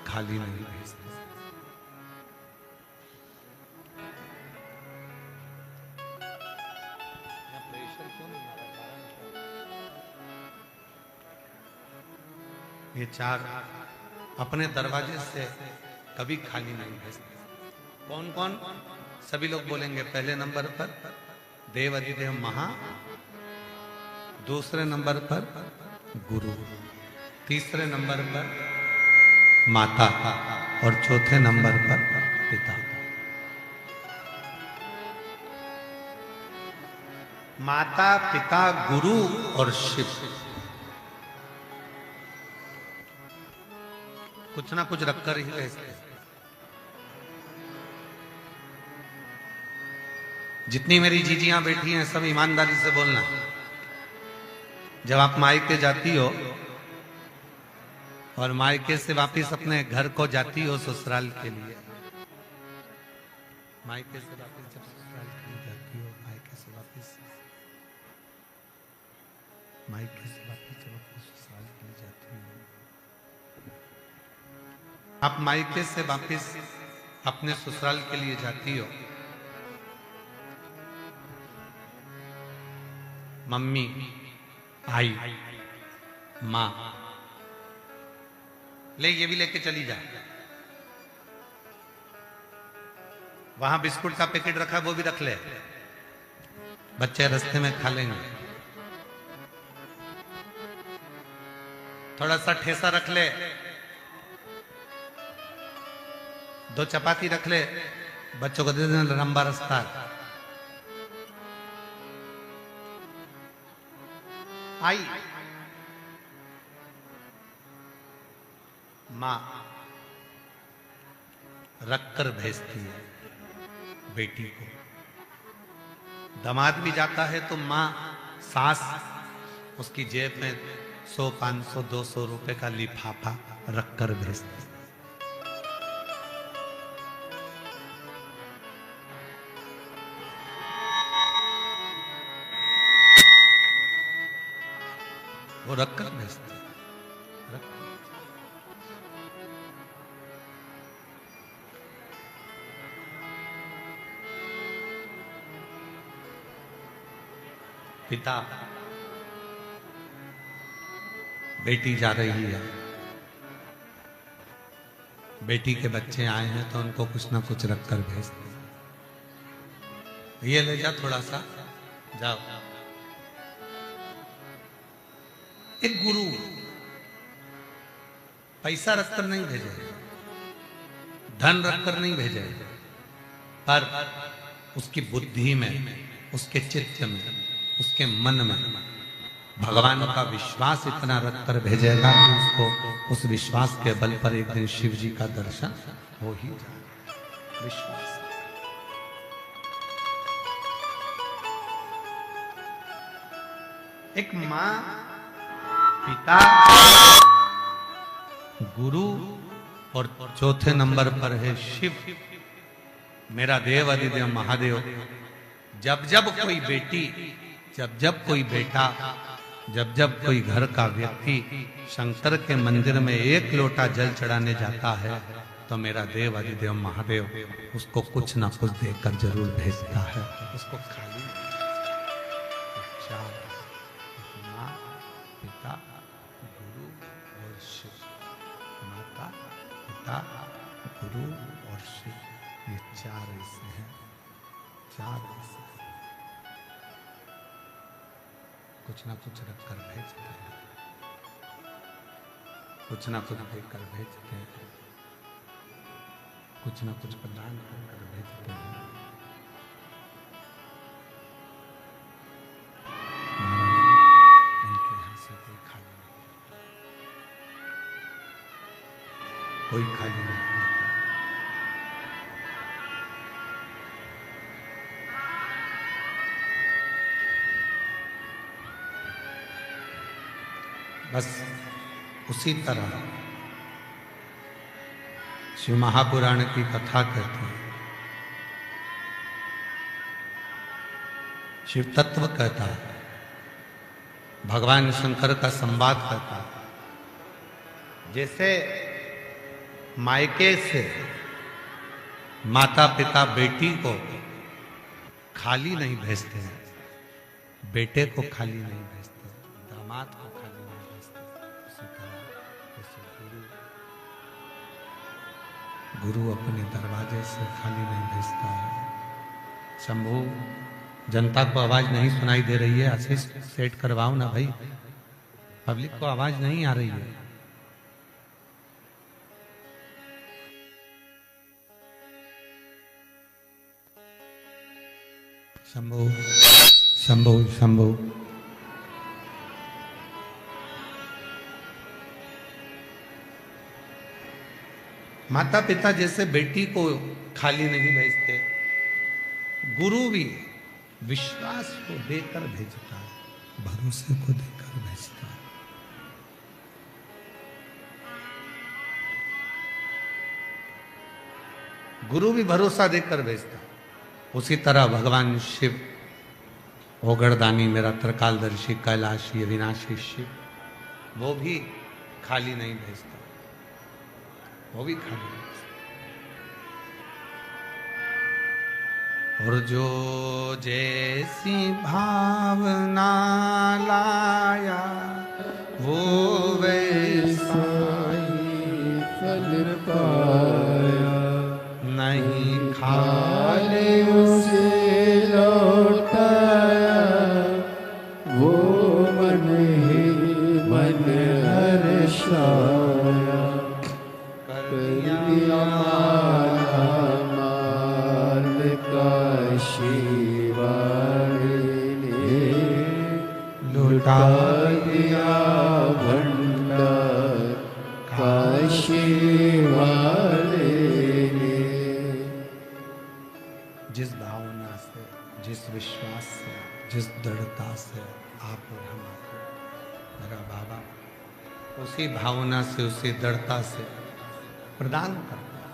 खाली नहीं भेजते। ये चार अपने दरवाजे से कभी खाली नहीं भेजते। कौन कौन? सभी लोग बोलेंगे। पहले नंबर पर देव अधिदेव महा, दूसरे नंबर पर गुरु, तीसरे नंबर पर माता और चौथे नंबर पर पिता। माता, पिता, गुरु और शिव कुछ ना कुछ रखकर ही भेजते। जितनी मेरी जीजियां बैठी हैं सब ईमानदारी से बोलना। जब आप मायके जाती हो और मायके से वापस अपने घर को जाती हो ससुराल के लिए, मायके से वापस जब ससुराल के लिए जाती हो, मायके से वापस जब अपने ससुराल के लिए जाती हो, आप मायके से वापस अपने ससुराल के लिए जाती हो, मम्मी, आई, माँ, ले ये भी लेके चली जा। वहां बिस्कुट का पैकेट रखा वो भी रख ले, बच्चे रास्ते में खा लेंगे। थोड़ा सा ठेसा रख ले, 2 चपाती रख ले, बच्चों को दे देना, लंबा रास्ता है। आई मां रखकर भेजती है बेटी को। दामाद भी जाता है तो मां, सास उसकी जेब में 100, 500, 200 रुपए का लिफाफा रखकर भेजती है। वो रखकर भेजते। पिता बेटी जा रही है, बेटी के बच्चे आए हैं तो उनको कुछ ना कुछ रखकर भेजते हैं। ये ले जा थोड़ा सा, जाओ। एक गुरु पैसा रखकर नहीं भेजेगा, धन रखकर नहीं भेजेगा, पर उसकी बुद्धि में, उसके चित्त में, उसके मन में भगवान का विश्वास इतना रखकर भेजेगा कि उसको उस विश्वास के बल पर एक दिन शिव जी का दर्शन हो ही जाए। विश्वास। एक मां, पिता, गुरु और चौथे नंबर पर है शिव, मेरा देव अधिदेव महादेव। जब जब कोई बेटी, जब जब कोई बेटा, जब जब कोई घर का व्यक्ति शंकर के मंदिर में एक लोटा जल चढ़ाने जाता है तो मेरा देव अधिदेव महादेव उसको कुछ ना कुछ देकर जरूर भेजता है। उसको खाली चार, माँ, पिता, गुरु और शिव। माता, पिता, गुरु और शिव, ये चार ऐसे हैं, चार ऐसे हैं। कुछ ना कुछ रखकर भेजते हैं, कुछ ना कुछ देकर भेजते हैं, कुछ ना कुछ प्रदान कर भेजते हैं। उनके यहाँ से कोई खाली नहीं, कोई खाली नहीं। बस उसी तरह शिव महापुराण की कथा कहती है, शिव तत्व कहता है, भगवान शंकर का संवाद कहता है। जैसे मायके से माता पिता बेटी को खाली नहीं भेजते हैं, बेटे को खाली नहीं भेजते, दामाद को खाली नहीं भेजते, उसी तरह जैसे गुरु अपने दरवाजे से खाली नहीं भेजता है। शंभू, जनता को आवाज नहीं सुनाई दे रही है, आशीष सेट करवाओ ना भाई, पब्लिक को आवाज नहीं आ रही है। शंभू, शंभू, शंभू। माता पिता जैसे बेटी को खाली नहीं भेजते, गुरु भी विश्वास को देकर भेजता है, भरोसे को देकर भेजता है। गुरु भी भरोसा देकर भेजता है। उसी तरह भगवान शिव, ओगड़दानी मेरा त्रिकालदर्शी कैलाशी अविनाशी शिव, वो भी खाली नहीं भेजता, वो भी खाली नहीं भेजता। और जो जैसी भावना लाया वो वैसा ही फल पाया, नहीं खाले उसे लौटाया, वो मन ही मन हर्षाया। कर दिया माल का शिवाड़े ने, लुटा दिया भंडार काशी वाले ने। जिस भावना से, जिस विश्वास से, जिस दृढ़ता से आप और हम आपको मेरा बाबा उसी भावना से, उसी दृढ़ता से प्रदान करता है।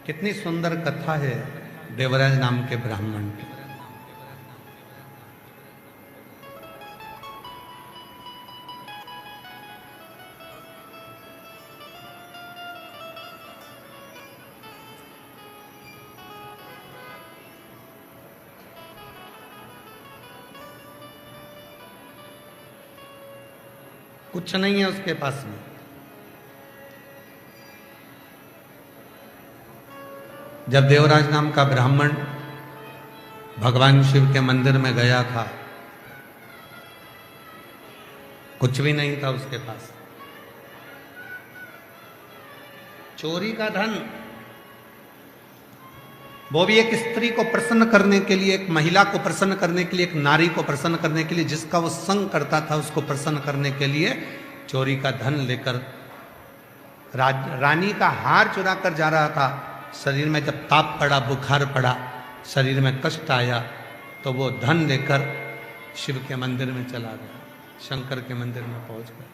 कितनी सुंदर कथा है देवराज नाम के ब्राह्मण की। कुछ नहीं है उसके पास में। जब देवराज नाम का ब्राह्मण भगवान शिव के मंदिर में गया था, कुछ भी नहीं था उसके पास, चोरी का धन, वो भी एक स्त्री को प्रसन्न करने के लिए, एक महिला को प्रसन्न करने के लिए, एक नारी को प्रसन्न करने के लिए, जिसका वो संग करता था उसको प्रसन्न करने के लिए चोरी का धन लेकर रानी का हार चुरा कर जा रहा था। शरीर में जब ताप पड़ा, बुखार पड़ा, शरीर में कष्ट आया, तो वो धन लेकर शिव के मंदिर में चला गया, शंकर के मंदिर में पहुंच गया,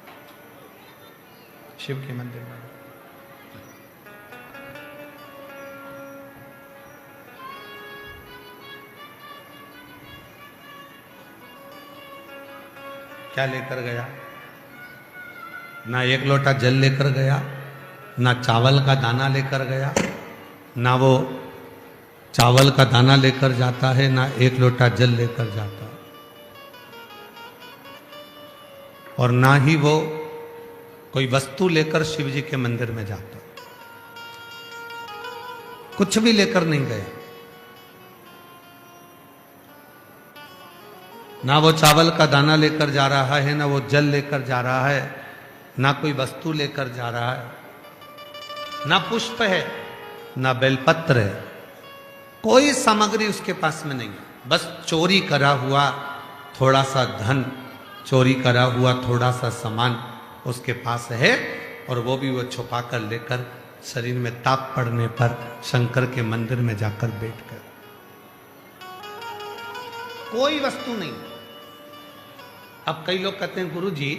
शिव के मंदिर में। क्या लेकर गया? ना एक लोटा जल लेकर गया, ना चावल का दाना लेकर गया, ना वो चावल का दाना लेकर जाता है, ना एक लोटा जल लेकर जाता है, और ना ही वो कोई वस्तु लेकर शिव जी के मंदिर में जाता, कुछ भी लेकर नहीं गया। ना वो चावल का दाना लेकर जा रहा है, ना वो जल लेकर जा रहा है, ना कोई वस्तु लेकर जा रहा है, ना पुष्प है, ना बेलपत्र है, कोई सामग्री उसके पास में नहीं है। बस चोरी करा हुआ थोड़ा सा धन, चोरी करा हुआ थोड़ा सा सामान उसके पास है, और वो भी वो छुपा कर लेकर शरीर में ताप पड़ने पर शंकर के मंदिर में जाकर बैठ गया। कोई वस्तु नहीं। अब कई लोग कहते हैं, गुरु जी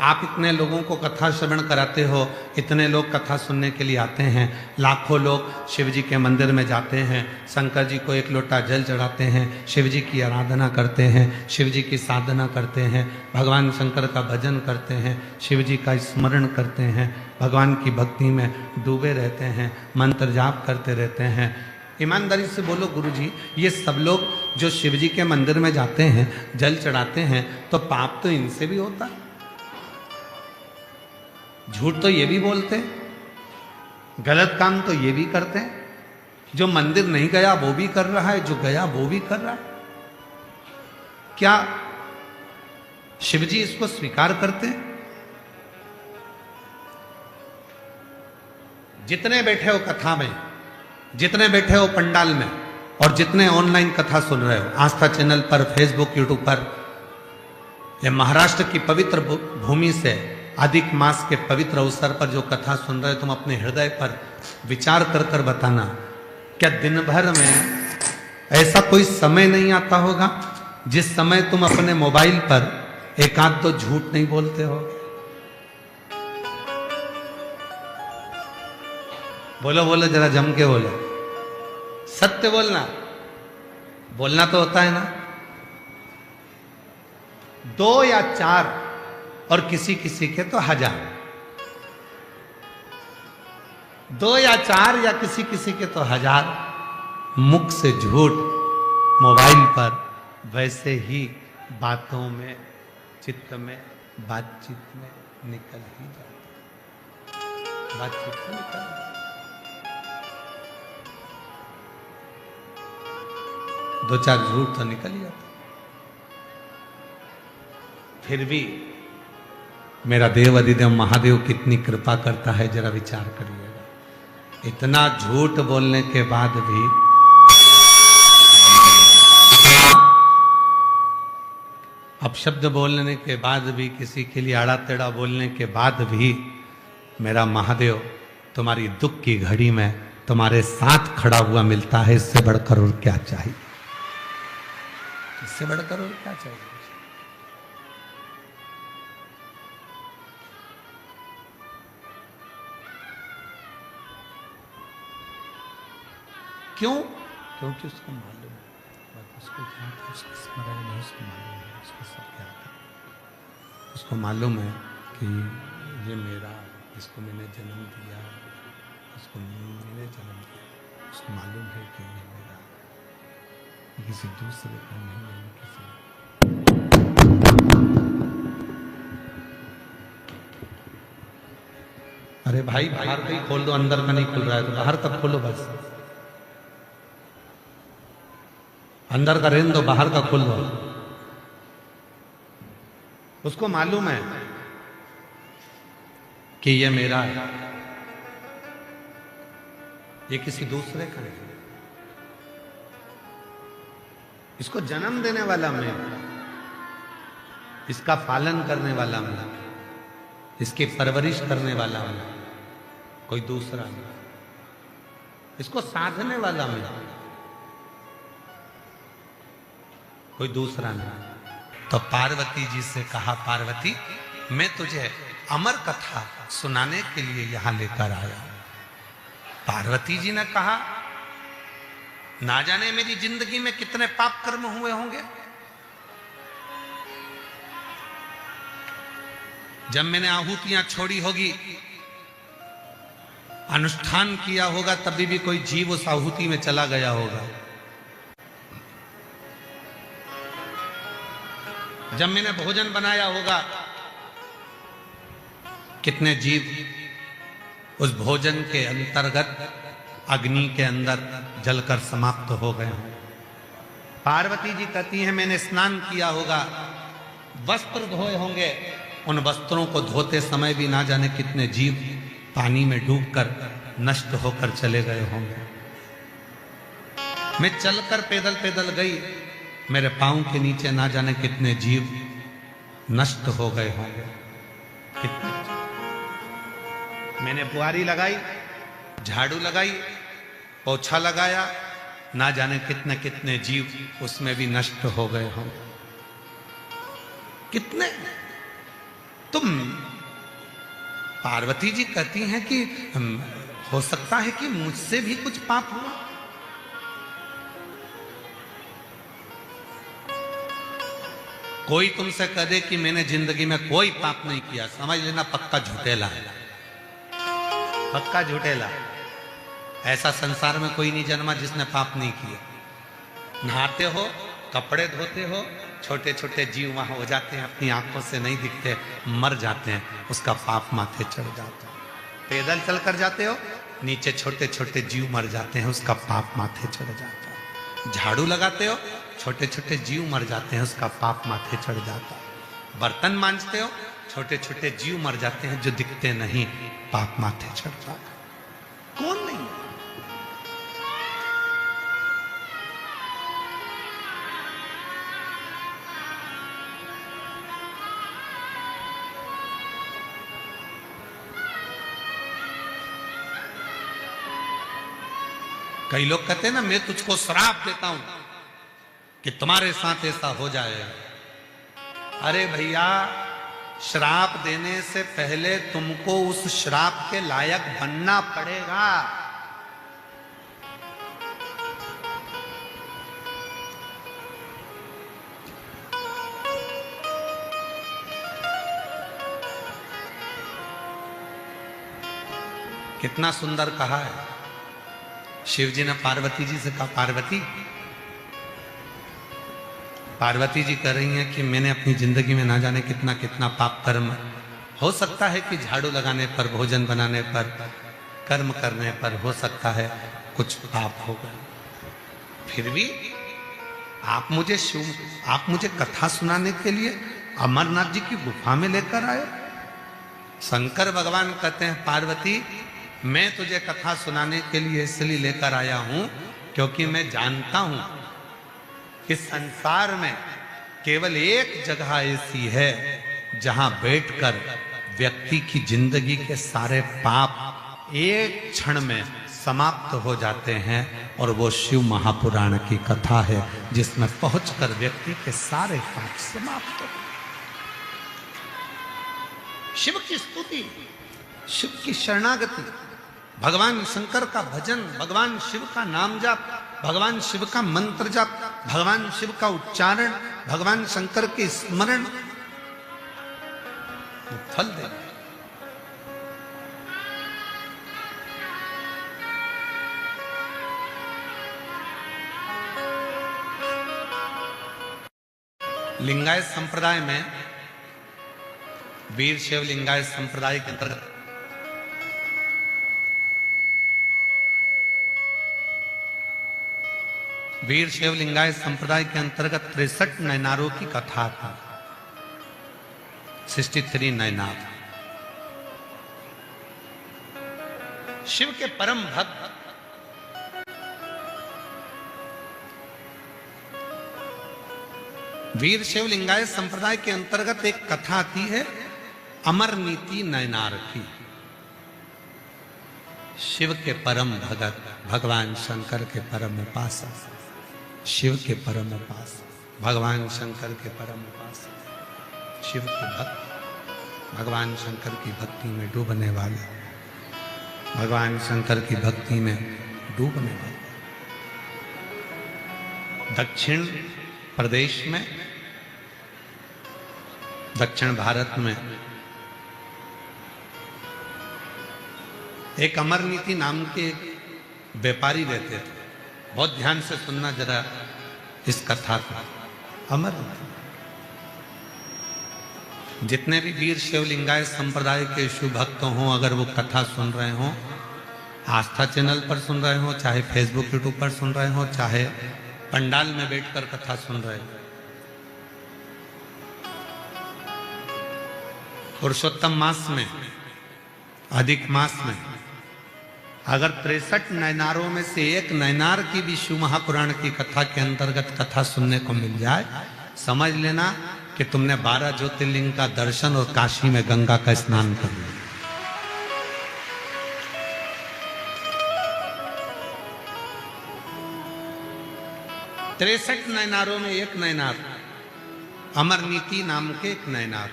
आप इतने लोगों को कथा श्रवण कराते हो, इतने लोग कथा सुनने के लिए आते हैं, लाखों लोग शिव जी के मंदिर में जाते हैं, शंकर जी को एक लोटा जल चढ़ाते हैं, शिव जी की आराधना करते हैं, शिव जी की साधना करते हैं, भगवान शंकर का भजन करते हैं, शिव जी का स्मरण करते हैं, भगवान की भक्ति में डूबे रहते हैं, मंत्र जाप करते रहते हैं। ईमानदारी से बोलो गुरु जी, ये सब लोग जो शिव जी के मंदिर में जाते हैं, जल चढ़ाते हैं, तो पाप तो इनसे भी होता है, झूठ तो ये भी बोलते हैं, गलत काम तो ये भी करते हैं। जो मंदिर नहीं गया वो भी कर रहा है, जो गया वो भी कर रहा है। क्या शिव जी इसको स्वीकार करते हैं? जितने बैठे हो कथा में, जितने बैठे हो पंडाल में, और जितने ऑनलाइन कथा सुन रहे हो, आस्था चैनल पर, फेसबुक, यूट्यूब पर, ये महाराष्ट्र की पवित्र भूमि से अधिक मास के पवित्र अवसर पर जो कथा सुन रहे हो, तुम अपने हृदय पर विचार कर कर बताना, क्या दिन भर में ऐसा कोई समय नहीं आता होगा जिस समय तुम अपने मोबाइल पर एक आध दो झूठ नहीं बोलते हो? बोलो बोलो, जरा जम के बोलो, सत्य बोलना, बोलना तो होता है ना। 2 या 4 और किसी किसी के तो 1000, 2 या 4 या किसी किसी के तो 1000 मुख से झूठ मोबाइल पर, वैसे ही बातों में, चित्त में, बातचीत में निकल ही जाता, बातचीत में निकल जाता। दो चार झूठ तो निकल ही जाता। फिर भी मेरा देव अधिदेव महादेव कितनी कृपा करता है, जरा विचार करिएगा। इतना झूठ बोलने के बाद भी, अपशब्द बोलने के बाद भी, किसी के लिए आड़ा टेढ़ा बोलने के बाद भी, मेरा महादेव तुम्हारी दुख की घड़ी में तुम्हारे साथ खड़ा हुआ मिलता है। इससे बढ़कर और क्या चाहिए? इससे बढ़कर और क्या चाहिए? क्यों? क्योंकि उसको मालूम है, उसको उसके स्मरण में उसको मालूम है, उसको सब क्या है। उसको मालूम है कि ये मेरा, इसको मैंने जन्म दिया, उसको मैंने जन्म दिया। उसको मालूम है कि ये मेरा, किसी दूसरे का नहीं है, किसी अरे भाई बाहर का ही खोल दो, अंदर का नहीं खुल रहा है तो बाहर का खोलो बस। अंदर का रहने दो, बाहर का खोल दो। उसको मालूम है कि ये मेरा है, ये किसी दूसरे का नहीं। इसको जन्म देने वाला मैं, इसका पालन करने वाला मैं, इसकी परवरिश करने वाला मैं, कोई दूसरा नहीं। इसको साधने वाला मैं, कोई दूसरा नहीं। तो पार्वती जी से कहा, पार्वती मैं तुझे अमर कथा सुनाने के लिए यहां लेकर आया हूं। पार्वती जी ने कहा, ना जाने मेरी जिंदगी में कितने पाप कर्म हुए होंगे। जब मैंने आहुतियां छोड़ी होगी, अनुष्ठान किया होगा, तभी भी कोई जीव उस आहुति में चला गया होगा। जब मैंने भोजन बनाया होगा, कितने जीव उस भोजन के अंतर्गत अग्नि के अंदर जलकर समाप्त हो गए हों। पार्वती जी कहती हैं, मैंने स्नान किया होगा, वस्त्र धोए होंगे, उन वस्त्रों को धोते समय भी ना जाने कितने जीव पानी में डूबकर नष्ट होकर चले गए होंगे। मैं चलकर पैदल पैदल गई, मेरे पांव के नीचे ना जाने कितने जीव नष्ट हो गए होंगे। कितने मैंने बुआरी लगाई, झाड़ू लगाई, पोछा लगाया, ना जाने कितने कितने जीव उसमें भी नष्ट हो गए होंगे। कितने तुम पार्वती जी कहती हैं कि हो सकता है कि मुझसे भी कुछ पाप हुआ। कोई तुमसे कह दे कि मैंने जिंदगी में कोई पाप नहीं किया, समझ लेना पक्का झूठेला है, पक्का झूठेला। ऐसा संसार में कोई नहीं जन्मा जिसने पाप नहीं किया। नहाते हो, कपड़े धोते हो, छोटे छोटे जीव वहां हो जाते हैं, अपनी आंखों से नहीं दिखते, मर जाते हैं, उसका पाप माथे चढ़ जाता है। पैदल चलकर जाते हो, नीचे छोटे छोटे जीव मर जाते हैं, उसका पाप माथे चढ़ जाता है। झाड़ू लगाते हो, छोटे छोटे जीव मर जाते हैं, उसका पाप माथे चढ़ जाता है। बर्तन मांजते हो, छोटे छोटे जीव मर जाते हैं जो दिखते नहीं, पाप माथे चढ़ जाता है। कौन नहीं? कई लोग कहते हैं ना, मैं तुझको श्राप देता हूं कि तुम्हारे साथ ऐसा हो जाए। अरे भैया, श्राप देने से पहले तुमको उस श्राप के लायक बनना पड़ेगा। कितना सुंदर कहा है शिव जी ने पार्वती जी से कहा, पार्वती जी कह रही हैं कि मैंने अपनी जिंदगी में ना जाने कितना कितना पाप कर्म, हो सकता है कि झाड़ू लगाने पर, भोजन बनाने पर, कर्म करने पर हो सकता है कुछ पाप हो गए। फिर भी आप मुझे कथा सुनाने के लिए अमरनाथ जी की गुफा में लेकर आए। शंकर भगवान कहते हैं, पार्वती मैं तुझे कथा सुनाने के लिए इसलिए लेकर आया हूं क्योंकि मैं जानता हूं कि संसार में केवल एक जगह ऐसी है जहां बैठकर व्यक्ति की जिंदगी के सारे पाप एक क्षण में समाप्त हो जाते हैं, और वो शिव महापुराण की कथा है जिसमें पहुंचकर व्यक्ति के सारे पाप समाप्त हो। शिव की स्तुति, शिव की शरणागति, भगवान शंकर का भजन, भगवान शिव का नाम जाप, भगवान शिव का मंत्र जाप, भगवान शिव का उच्चारण, भगवान शंकर के स्मरण फल दे। लिंगायत संप्रदाय में, वीर शैव लिंगायत संप्रदाय के अंतर्गत वीर शैव लिंगायत संप्रदाय के अंतर्गत 63 नयनारों की कथा थी। 63 नयनार। शिव के परम भक्त वीर शैव लिंगायत संप्रदाय के अंतर्गत एक कथा आती है अमर नीति नयनार की। शिव के परम भगत, भगवान शंकर के परम उपासक, शिव के परम उपासक, भगवान शंकर के परम उपासक, शिव के भक्त, भगवान शंकर की भक्ति में डूबने वाले, भगवान शंकर की भक्ति में डूबने वाले। दक्षिण प्रदेश में, दक्षिण भारत में एक अमर नीति नाम के व्यापारी रहते थे। बहुत ध्यान से सुनना जरा इस कथा को। अमर जितने भी वीर शैव लिंगायत संप्रदाय के शिव भक्त हों, अगर वो कथा सुन रहे हों, आस्था चैनल पर सुन रहे हो, चाहे फेसबुक यूट्यूब पर सुन रहे हो, चाहे पंडाल में बैठकर कथा सुन रहे हो, पुरुषोत्तम मास में, अधिक मास में अगर 63 नयनारों में से एक नयनार की भी शिव महापुराण की कथा के अंतर्गत कथा सुनने को मिल जाए, समझ लेना कि तुमने 12 ज्योतिर्लिंग का दर्शन और काशी में गंगा का स्नान कर लिया। तिरसठ नयनारों में एक नयनार अमर नीति नाम के एक नयनार,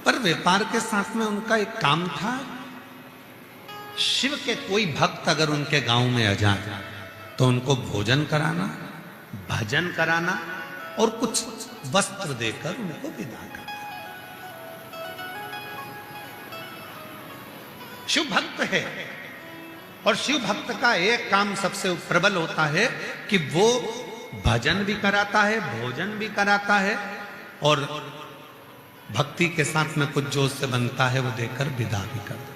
पर व्यापार के साथ में उनका एक काम था। शिव के कोई भक्त अगर उनके गांव में आ जाए तो उनको भोजन कराना, भजन कराना और कुछ वस्त्र देकर उनको विदा करना। शिव भक्त है और शिव भक्त का एक काम सबसे प्रबल होता है कि वो भजन भी कराता है, भोजन भी कराता है और भक्ति के साथ में कुछ जो उससे बनता है वो देकर विदा भी करता है।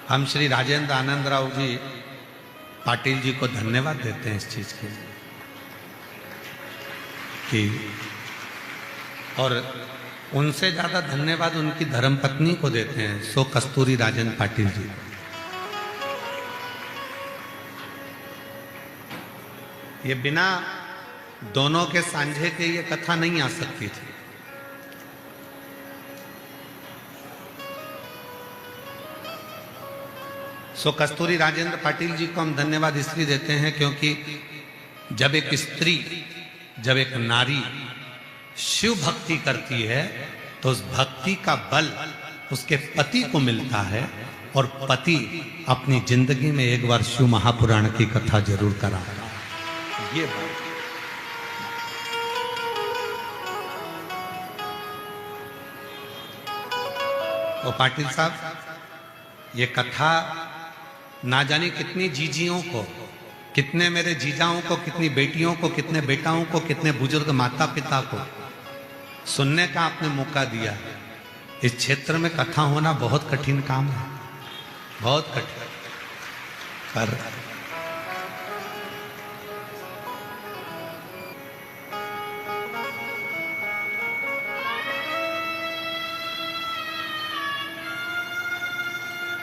हम श्री राजेंद्र आनंद राव जी पाटिल जी को धन्यवाद देते हैं इस चीज के लिए कि, और उनसे ज्यादा धन्यवाद उनकी धर्मपत्नी को देते हैं, सो कस्तूरी राजेंद्र पाटिल जी। ये बिना दोनों के सांझे के ये कथा नहीं आ सकती थी। सो कस्तूरी राजेंद्र पाटिल जी को हम धन्यवाद इसलिए देते हैं क्योंकि जब एक स्त्री, जब एक नारी शिव भक्ति करती है तो उस भक्ति का बल उसके पति को मिलता है और पति अपनी जिंदगी में एक बार शिव महापुराण की कथा जरूर कराता है। ये बात तो पाटिल साहब, ये कथा ना जाने कितनी जीजियों को, कितने मेरे जीजाओं को, कितनी बेटियों को, कितने बेटाओं को, कितने बुजुर्ग माता पिता को सुनने का आपने मौका दिया। इस क्षेत्र में कथा होना बहुत कठिन काम है, बहुत कठिन। पर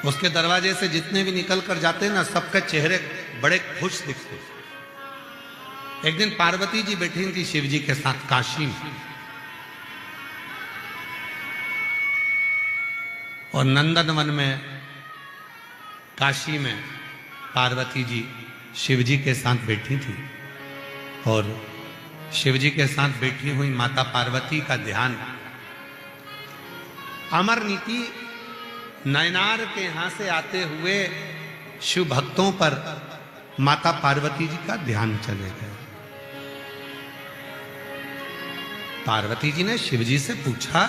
उसके दरवाजे से जितने भी निकल कर जाते हैं ना, सबके चेहरे बड़े खुश दिखते। एक दिन पार्वती जी बैठी थी शिव जी के साथ काशी में, और नंदनवन में काशी में पार्वती जी शिव जी के साथ बैठी थी, और शिव जी के साथ बैठी हुई माता पार्वती का ध्यान अमर नीति नयनार के यहां से आते हुए शिव भक्तों पर माता पार्वती जी का ध्यान चले गए। पार्वती जी ने शिव जी से पूछा,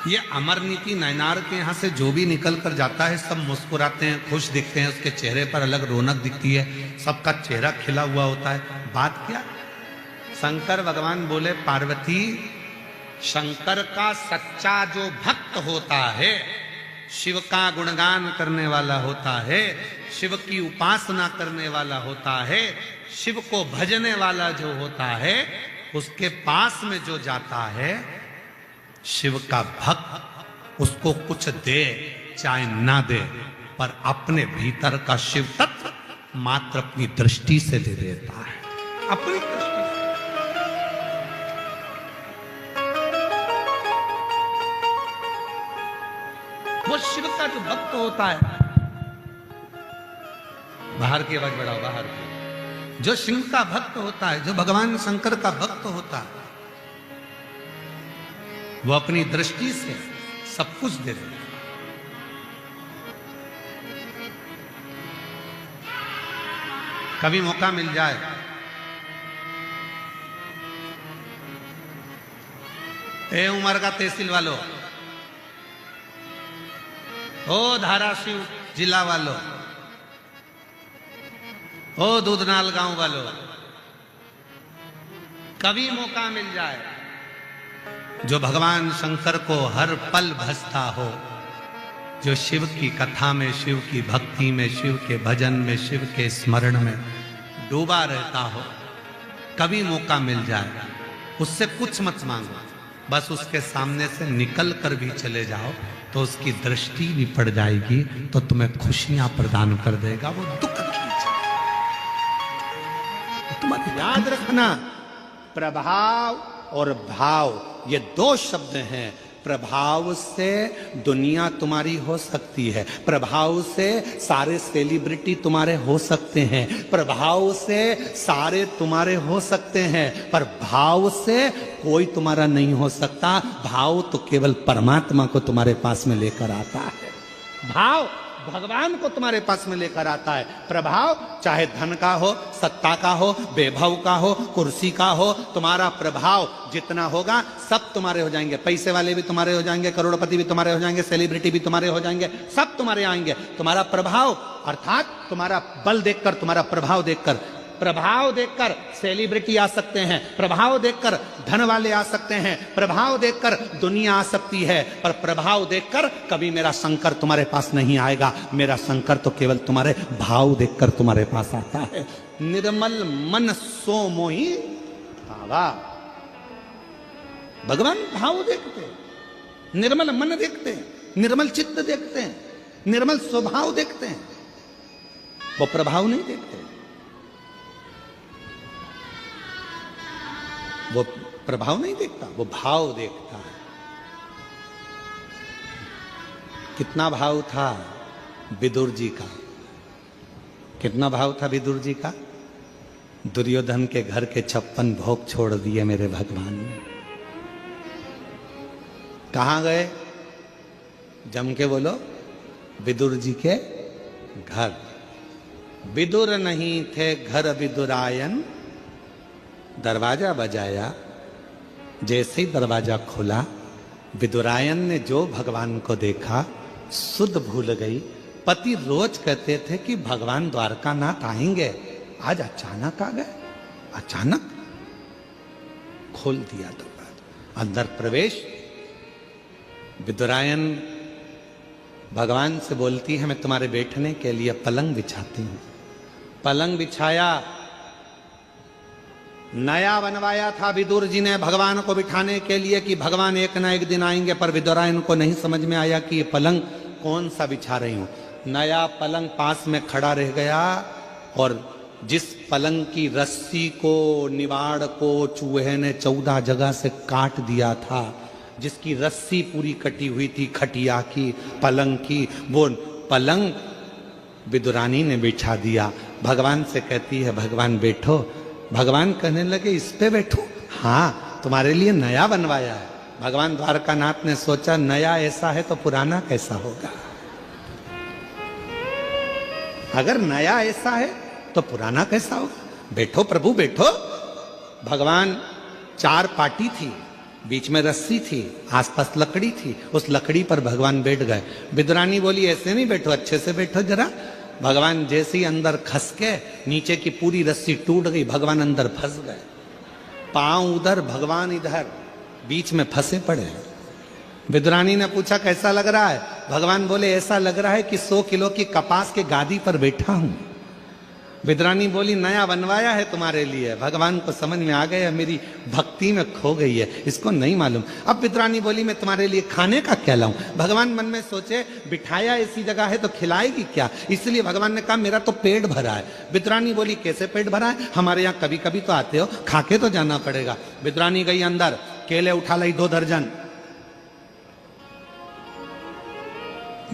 ये अमर नीति नयनार के यहां से जो भी निकल कर जाता है सब मुस्कुराते हैं, खुश दिखते हैं, उसके चेहरे पर अलग रौनक दिखती है, सबका चेहरा खिला हुआ होता है, बात क्या? शंकर भगवान बोले, पार्वती, शंकर का सच्चा जो भक्त होता है, शिव का गुणगान करने वाला होता है, शिव की उपासना करने वाला होता है, शिव को भजने वाला जो होता है, उसके पास में जो जाता है, शिव का भक्त उसको कुछ दे चाहे ना दे, पर अपने भीतर का शिव तत्व मात्र अपनी दृष्टि से दे देता है, अपनी दृष्टि से। वो शिव का जो भक्त होता है, बाहर की आवाज बढ़ाओ, बाहर की, जो शिव का भक्त होता है, जो भगवान शंकर का भक्त होता है, वो अपनी दृष्टि से सब कुछ दे देता है। कभी मौका मिल जाए ए उमर का तहसील वालों, ओ धाराशिव जिला वालों, ओ दूधनाल गांव वालों, कभी मौका मिल जाए जो भगवान शंकर को हर पल भजता हो, जो शिव की कथा में, शिव की भक्ति में, शिव के भजन में, शिव के स्मरण में डूबा रहता हो, कभी मौका मिल जाए, उससे कुछ मत मांगो, बस उसके सामने से निकल कर भी चले जाओ तो उसकी दृष्टि भी पड़ जाएगी, तो तुम्हें खुशियां प्रदान कर देगा, वो दुख खींच। तुम्हें याद रखना, प्रभाव और भाव ये दो शब्द हैं। प्रभाव से दुनिया तुम्हारी हो सकती है, प्रभाव से सारे सेलिब्रिटी तुम्हारे हो सकते हैं, प्रभाव से सारे तुम्हारे हो सकते हैं, पर भाव से कोई तुम्हारा नहीं हो सकता। भाव तो केवल परमात्मा को तुम्हारे पास में लेकर आता है, भाव भगवान को तुम्हारे पास में लेकर आता है। प्रभाव चाहे धन का हो, सत्ता का हो, वैभव का हो, कुर्सी का हो, तुम्हारा प्रभाव जितना होगा सब तुम्हारे हो जाएंगे। पैसे वाले भी तुम्हारे हो जाएंगे, करोड़पति भी तुम्हारे हो जाएंगे, सेलिब्रिटी भी तुम्हारे हो जाएंगे, सब तुम्हारे आएंगे। तुम्हारा प्रभाव अर्थात तुम्हारा बल देखकर, तुम्हारा प्रभाव देखकर, प्रभाव देखकर सेलिब्रिटी आ सकते हैं, प्रभाव देखकर धन वाले आ सकते हैं, प्रभाव देखकर दुनिया आ सकती है, पर प्रभाव देखकर कभी मेरा शंकर तुम्हारे पास नहीं आएगा। मेरा शंकर तो केवल तुम्हारे भाव देखकर तुम्हारे पास आता है। निर्मल मन सो मोहि भावा, भगवान भाव देखते हैं, निर्मल मन देखते हैं, निर्मल चित्त देखते हैं, निर्मल स्वभाव देखते हैं, वो प्रभाव नहीं देखते। वो प्रभाव नहीं देखता, वो भाव देखता है। कितना भाव था विदुर जी का, कितना भाव था विदुर जी का। दुर्योधन के घर के 56 भोग छोड़ दिए मेरे भगवान ने। कहां गए? जम के बोलो, विदुर जी के घर। विदुर नहीं थे घर विदुरायन, दरवाजा बजाया, जैसे ही दरवाजा खुला, विदुरायन ने जो भगवान को देखा सुध भूल गई। पति रोज कहते थे कि भगवान द्वारकानाथ आएंगे, आज अचानक आ गए, अचानक खोल दिया दरवाजा, अंदर प्रवेश। विदुरायन भगवान से बोलती है, मैं तुम्हारे बैठने के लिए पलंग बिछाती हूं। पलंग बिछाया, नया बनवाया था विदुर जी ने भगवान को बिठाने के लिए कि भगवान एक ना एक दिन आएंगे, पर विदुरायन को नहीं समझ में आया कि ये पलंग कौन सा बिछा रही हूं। नया पलंग पास में खड़ा रह गया, और जिस पलंग की रस्सी को, निवाड़ को चूहे ने 14 जगह से काट दिया था, जिसकी रस्सी पूरी कटी हुई थी खटिया की, पलंग की, वो पलंग विदुरानी ने बिछा दिया। भगवान से कहती है, भगवान बैठो। भगवान कहने लगे, इस पे बैठो? हाँ, तुम्हारे लिए नया बनवाया है। भगवान द्वारकानाथ ने सोचा, नया ऐसा है तो पुराना कैसा होगा। अगर नया ऐसा है तो पुराना कैसा होगा। बैठो प्रभु बैठो। भगवान, 4 पाटी थी, बीच में रस्सी थी, आसपास लकड़ी थी, उस लकड़ी पर भगवान बैठ गए। विदुरानी बोली, ऐसे नहीं बैठो, अच्छे से बैठो जरा। भगवान जैसे ही अंदर खस के, नीचे की पूरी रस्सी टूट गई, भगवान अंदर फंस गए। पांव उधर, भगवान इधर, बीच में फंसे पड़े। विदुरानी ने पूछा, कैसा लग रहा है? भगवान बोले ऐसा लग रहा है कि 100 किलो की कपास के गादी पर बैठा हूं। विद्रानी बोली नया बनवाया है तुम्हारे लिए। भगवान को समझ में आ गया मेरी भक्ति में खो गई है, इसको नहीं मालूम। अब विद्रानी बोली मैं तुम्हारे लिए खाने का क्या लाऊं। भगवान मन में सोचे बिठाया ऐसी जगह है तो खिलाएगी क्या, इसलिए भगवान ने कहा मेरा तो पेट भरा है। विद्रानी बोली कैसे पेट भरा है, हमारे यहाँ कभी कभी तो आते हो, खाके तो जाना पड़ेगा। विद्रानी गई अंदर, केले उठा लाई 2 दर्जन,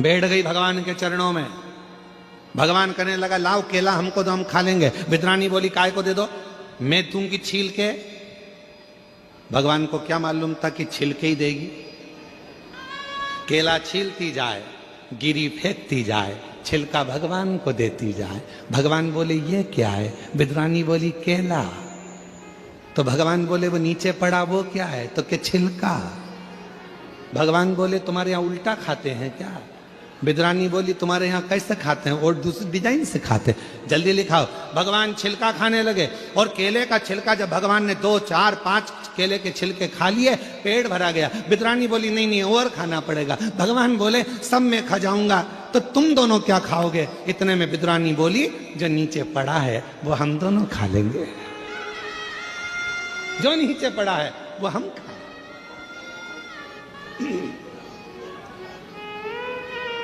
बैठ गई भगवान के चरणों में। भगवान कहने लगा लाओ केला हमको दो, हम खा लेंगे। विद्रानी बोली काय को दे दो, मैं दूंगी छील के। भगवान को क्या मालूम था कि छिलके ही देगी। केला छीलती जाए, गिरी फेंकती जाए, छिलका भगवान को देती जाए। भगवान बोले ये क्या है। विद्रानी बोली केला। तो भगवान बोले वो नीचे पड़ा वो क्या है, तो क्या छिलका। भगवान बोले तुम्हारे यहाँ उल्टा खाते हैं क्या। विद्रानी बोली तुम्हारे यहाँ कैसे खाते हैं, और दूसरी डिजाइन से खाते हैं, जल्दी लिखाओ। भगवान छिलका खाने लगे, और केले का छिलका जब भगवान ने 2, 4, 5 केले के छिलके खा लिए, पेट भरा गया। विद्रानी बोली नहीं नहीं और खाना पड़ेगा। भगवान बोले सब मैं खा जाऊंगा, तो तुम दोनों क्या खाओगे। इतने में विद्रानी बोली जो नीचे पड़ा है वो हम दोनों खा लेंगे, जो नीचे पड़ा है वो हम खा।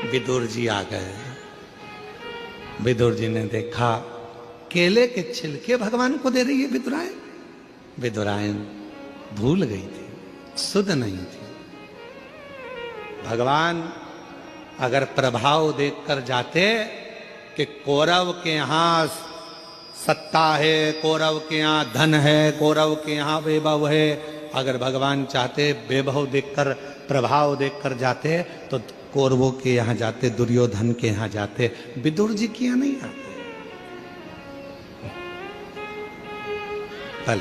विदुर जी आ गए। विदुर जी ने देखा केले के छिलके भगवान को दे रही है विदुरायन। विदुरायन भूल गई थी, सुध नहीं थी। भगवान अगर प्रभाव देखकर जाते कि कौरव के यहां सत्ता है, कौरव के यहां धन है, कौरव के यहां वैभव है, अगर भगवान चाहते वैभव देखकर प्रभाव देखकर जाते तो कौरवों के यहां जाते, दुर्योधन के यहां जाते, विदुर जी के यहां नहीं आते। कल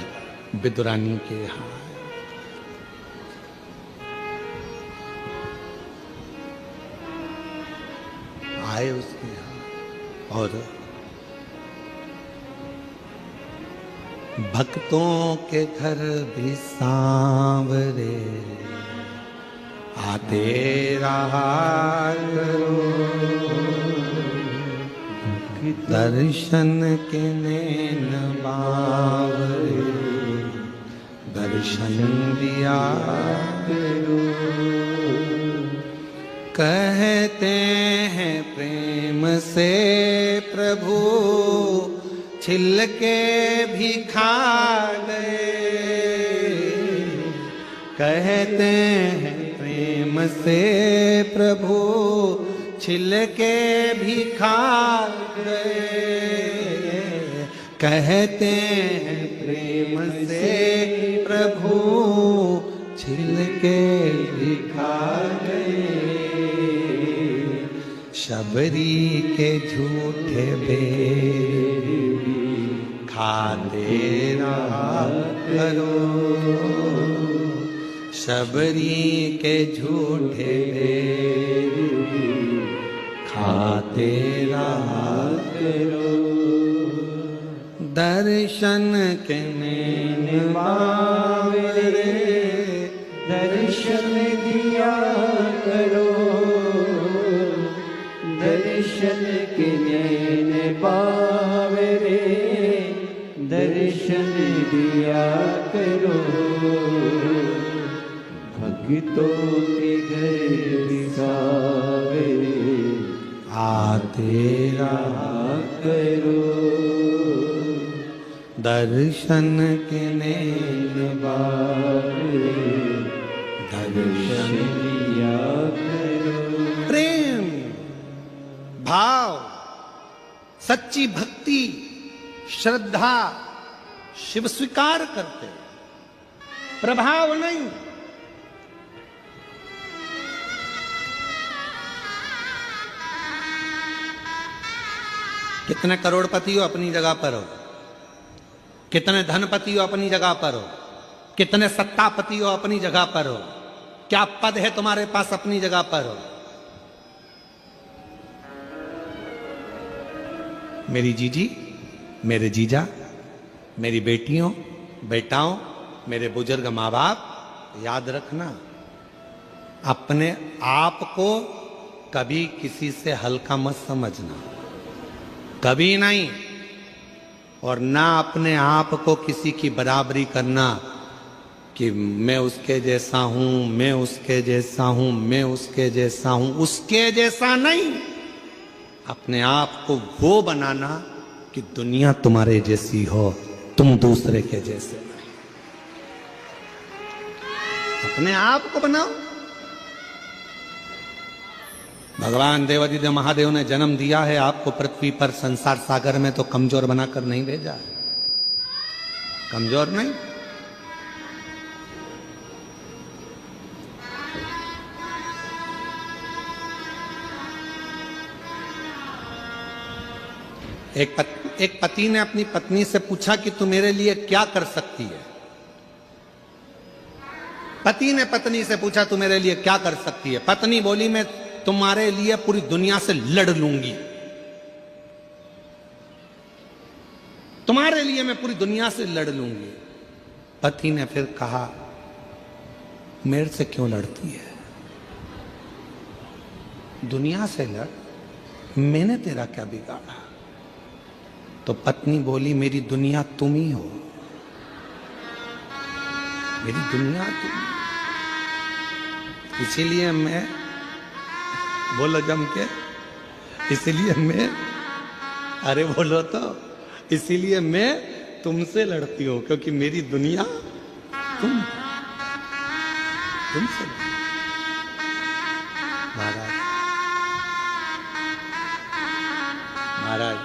विदुरानी के यहां आए, उसके यहां, और भक्तों के घर भी सांवरे आते रहा करो, दर्शन के नैन बावरे दर्शन दिया करो। कहते हैं प्रेम से प्रभु छिलके भी खा गए, कहते हैं प्रेम से प्रभु छिलके भी खा गए, कहते हैं प्रेम से प्रभु छिलके भी खा गए। शबरी के झूठे बेर खाते रहा करो, शबरी के झूठे बेर खाते रहा करो। दर्शन के नैन बावरे दर्शन दिया करो, दर्शन के नैन बावरे दर्शन दिया करो। भक्तों के घर बिसावरे आते रहा करो, दर्शन के नैन बावरे दर्शन दिया करो। प्रेम भाव, सच्ची भक्ति, श्रद्धा शिव स्वीकार करते, प्रभाव नहीं। कितने करोड़पति हो अपनी जगह पर हो, कितने धनपति हो अपनी जगह पर हो, कितने सत्तापति हो अपनी जगह पर हो, क्या पद है तुम्हारे पास अपनी जगह पर हो। मेरी जीजी, मेरे जीजा, मेरी बेटियों बेटाओं, मेरे बुजुर्ग माँ बाप, याद रखना अपने आप को कभी किसी से हल्का मत समझना, कभी नहीं। और ना अपने आप को किसी की बराबरी करना कि मैं उसके जैसा हूं, मैं उसके जैसा हूं, मैं उसके जैसा हूं। उसके जैसा नहीं, अपने आप को वो बनाना कि दुनिया तुम्हारे जैसी हो, तुम दूसरे के जैसे नहीं। अपने आप को बनाओ। भगवान देवादिदेव महादेव ने जन्म दिया है आपको पृथ्वी पर, संसार सागर में, तो कमजोर बनाकर नहीं भेजा है। कमजोर नहीं। एक पति ने अपनी पत्नी से पूछा कि तू मेरे लिए क्या कर सकती है। पति ने पत्नी से पूछा तू मेरे लिए क्या कर सकती है। पत्नी बोली मैं तुम्हारे लिए पूरी दुनिया से लड़ लूंगी, तुम्हारे लिए मैं पूरी दुनिया से लड़ लूंगी। पति ने फिर कहा मेरे से क्यों लड़ती है, दुनिया से लड़, मैंने तेरा क्या बिगाड़ा। तो पत्नी बोली मेरी दुनिया तुम ही हो, मेरी दुनिया तुम, इसीलिए मैं, बोलो जम के, इसीलिए मैं, अरे बोलो तो, इसीलिए मैं तुमसे लड़ती हूं, क्योंकि मेरी दुनिया तुमसे। महाराज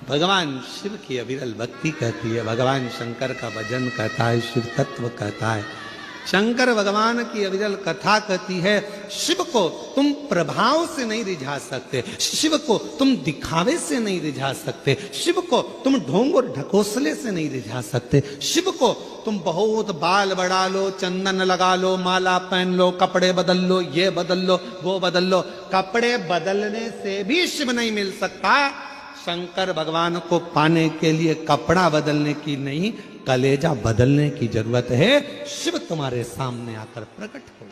भगवान शिव की अविरल भक्ति कहती है, भगवान शंकर का भजन कहता है, शिव तत्व कहता है। शंकर भगवान की अविरल कथा कहती है, शिव को तुम प्रभाव से नहीं रिझा सकते, शिव को तुम दिखावे से नहीं रिझा सकते, शिव को तुम ढोंग और ढकोसले से नहीं रिझा सकते। शिव को तुम बहुत बाल बढ़ा लो, चंदन लगा लो, माला पहन लो, कपड़े बदल लो, ये बदल लो, वो बदल लो, कपड़े बदलने से भी शिव नहीं मिल सकता। शंकर भगवान को पाने के लिए कपड़ा बदलने की नहीं, कलेजा बदलने की जरूरत है। शिव तुम्हारे सामने आकर प्रकट हो जाए।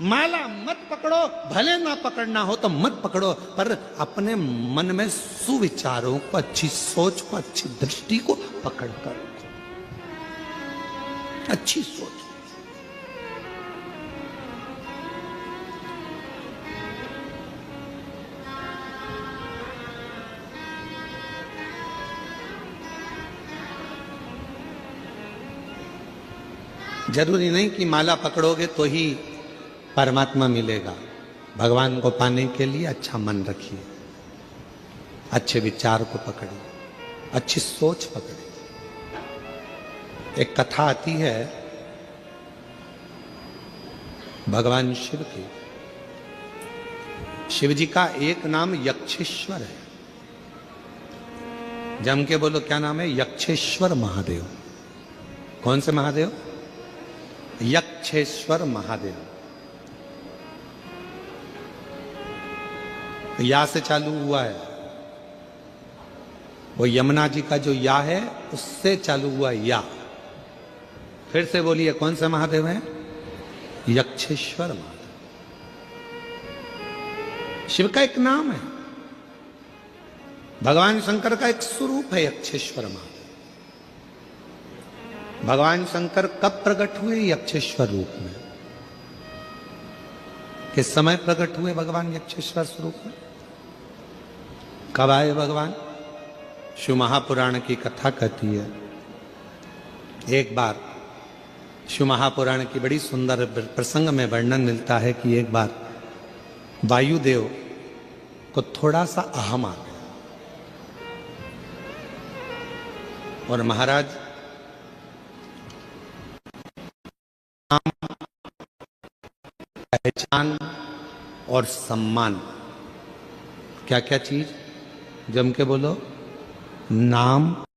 माला मत पकड़ो, भले ना पकड़ना हो तो मत पकड़ो, पर अपने मन में सुविचारों को, अच्छी सोच को, अच्छी दृष्टि को पकड़ कर रखो। अच्छी सोच। जरूरी नहीं कि माला पकड़ोगे तो ही परमात्मा मिलेगा। भगवान को पाने के लिए अच्छा मन रखिए, अच्छे विचार को पकड़िए, अच्छी सोच पकड़िए। एक कथा आती है भगवान शिव की। शिव जी का एक नाम यक्षेश्वर है। जम के बोलो क्या नाम है? यक्षेश्वर महादेव। कौन से महादेव? यक्षेश्वर महादेव। या से चालू हुआ है, वो यमुना जी का जो या है उससे चालू हुआ या। फिर से बोलिए कौन सा महादेव है? यक्षेश्वर महादेव। शिव का एक नाम है, भगवान शंकर का एक स्वरूप है यक्षेश्वर महादेव। भगवान शंकर कब प्रकट हुए? यक्षेश्वर रूप में। किस समय प्रकट हुए भगवान यक्षेश्वर स्वरूप में? कब आए भगवान? शिव महापुराण की कथा कहती है, एक बार शिव महापुराण की बड़ी सुंदर प्रसंग में वर्णन मिलता है कि एक बार वायुदेव को थोड़ा सा अहम आ गया और महाराज पहचान और सम्मान, क्या क्या चीज? जम के बोलो। नाम,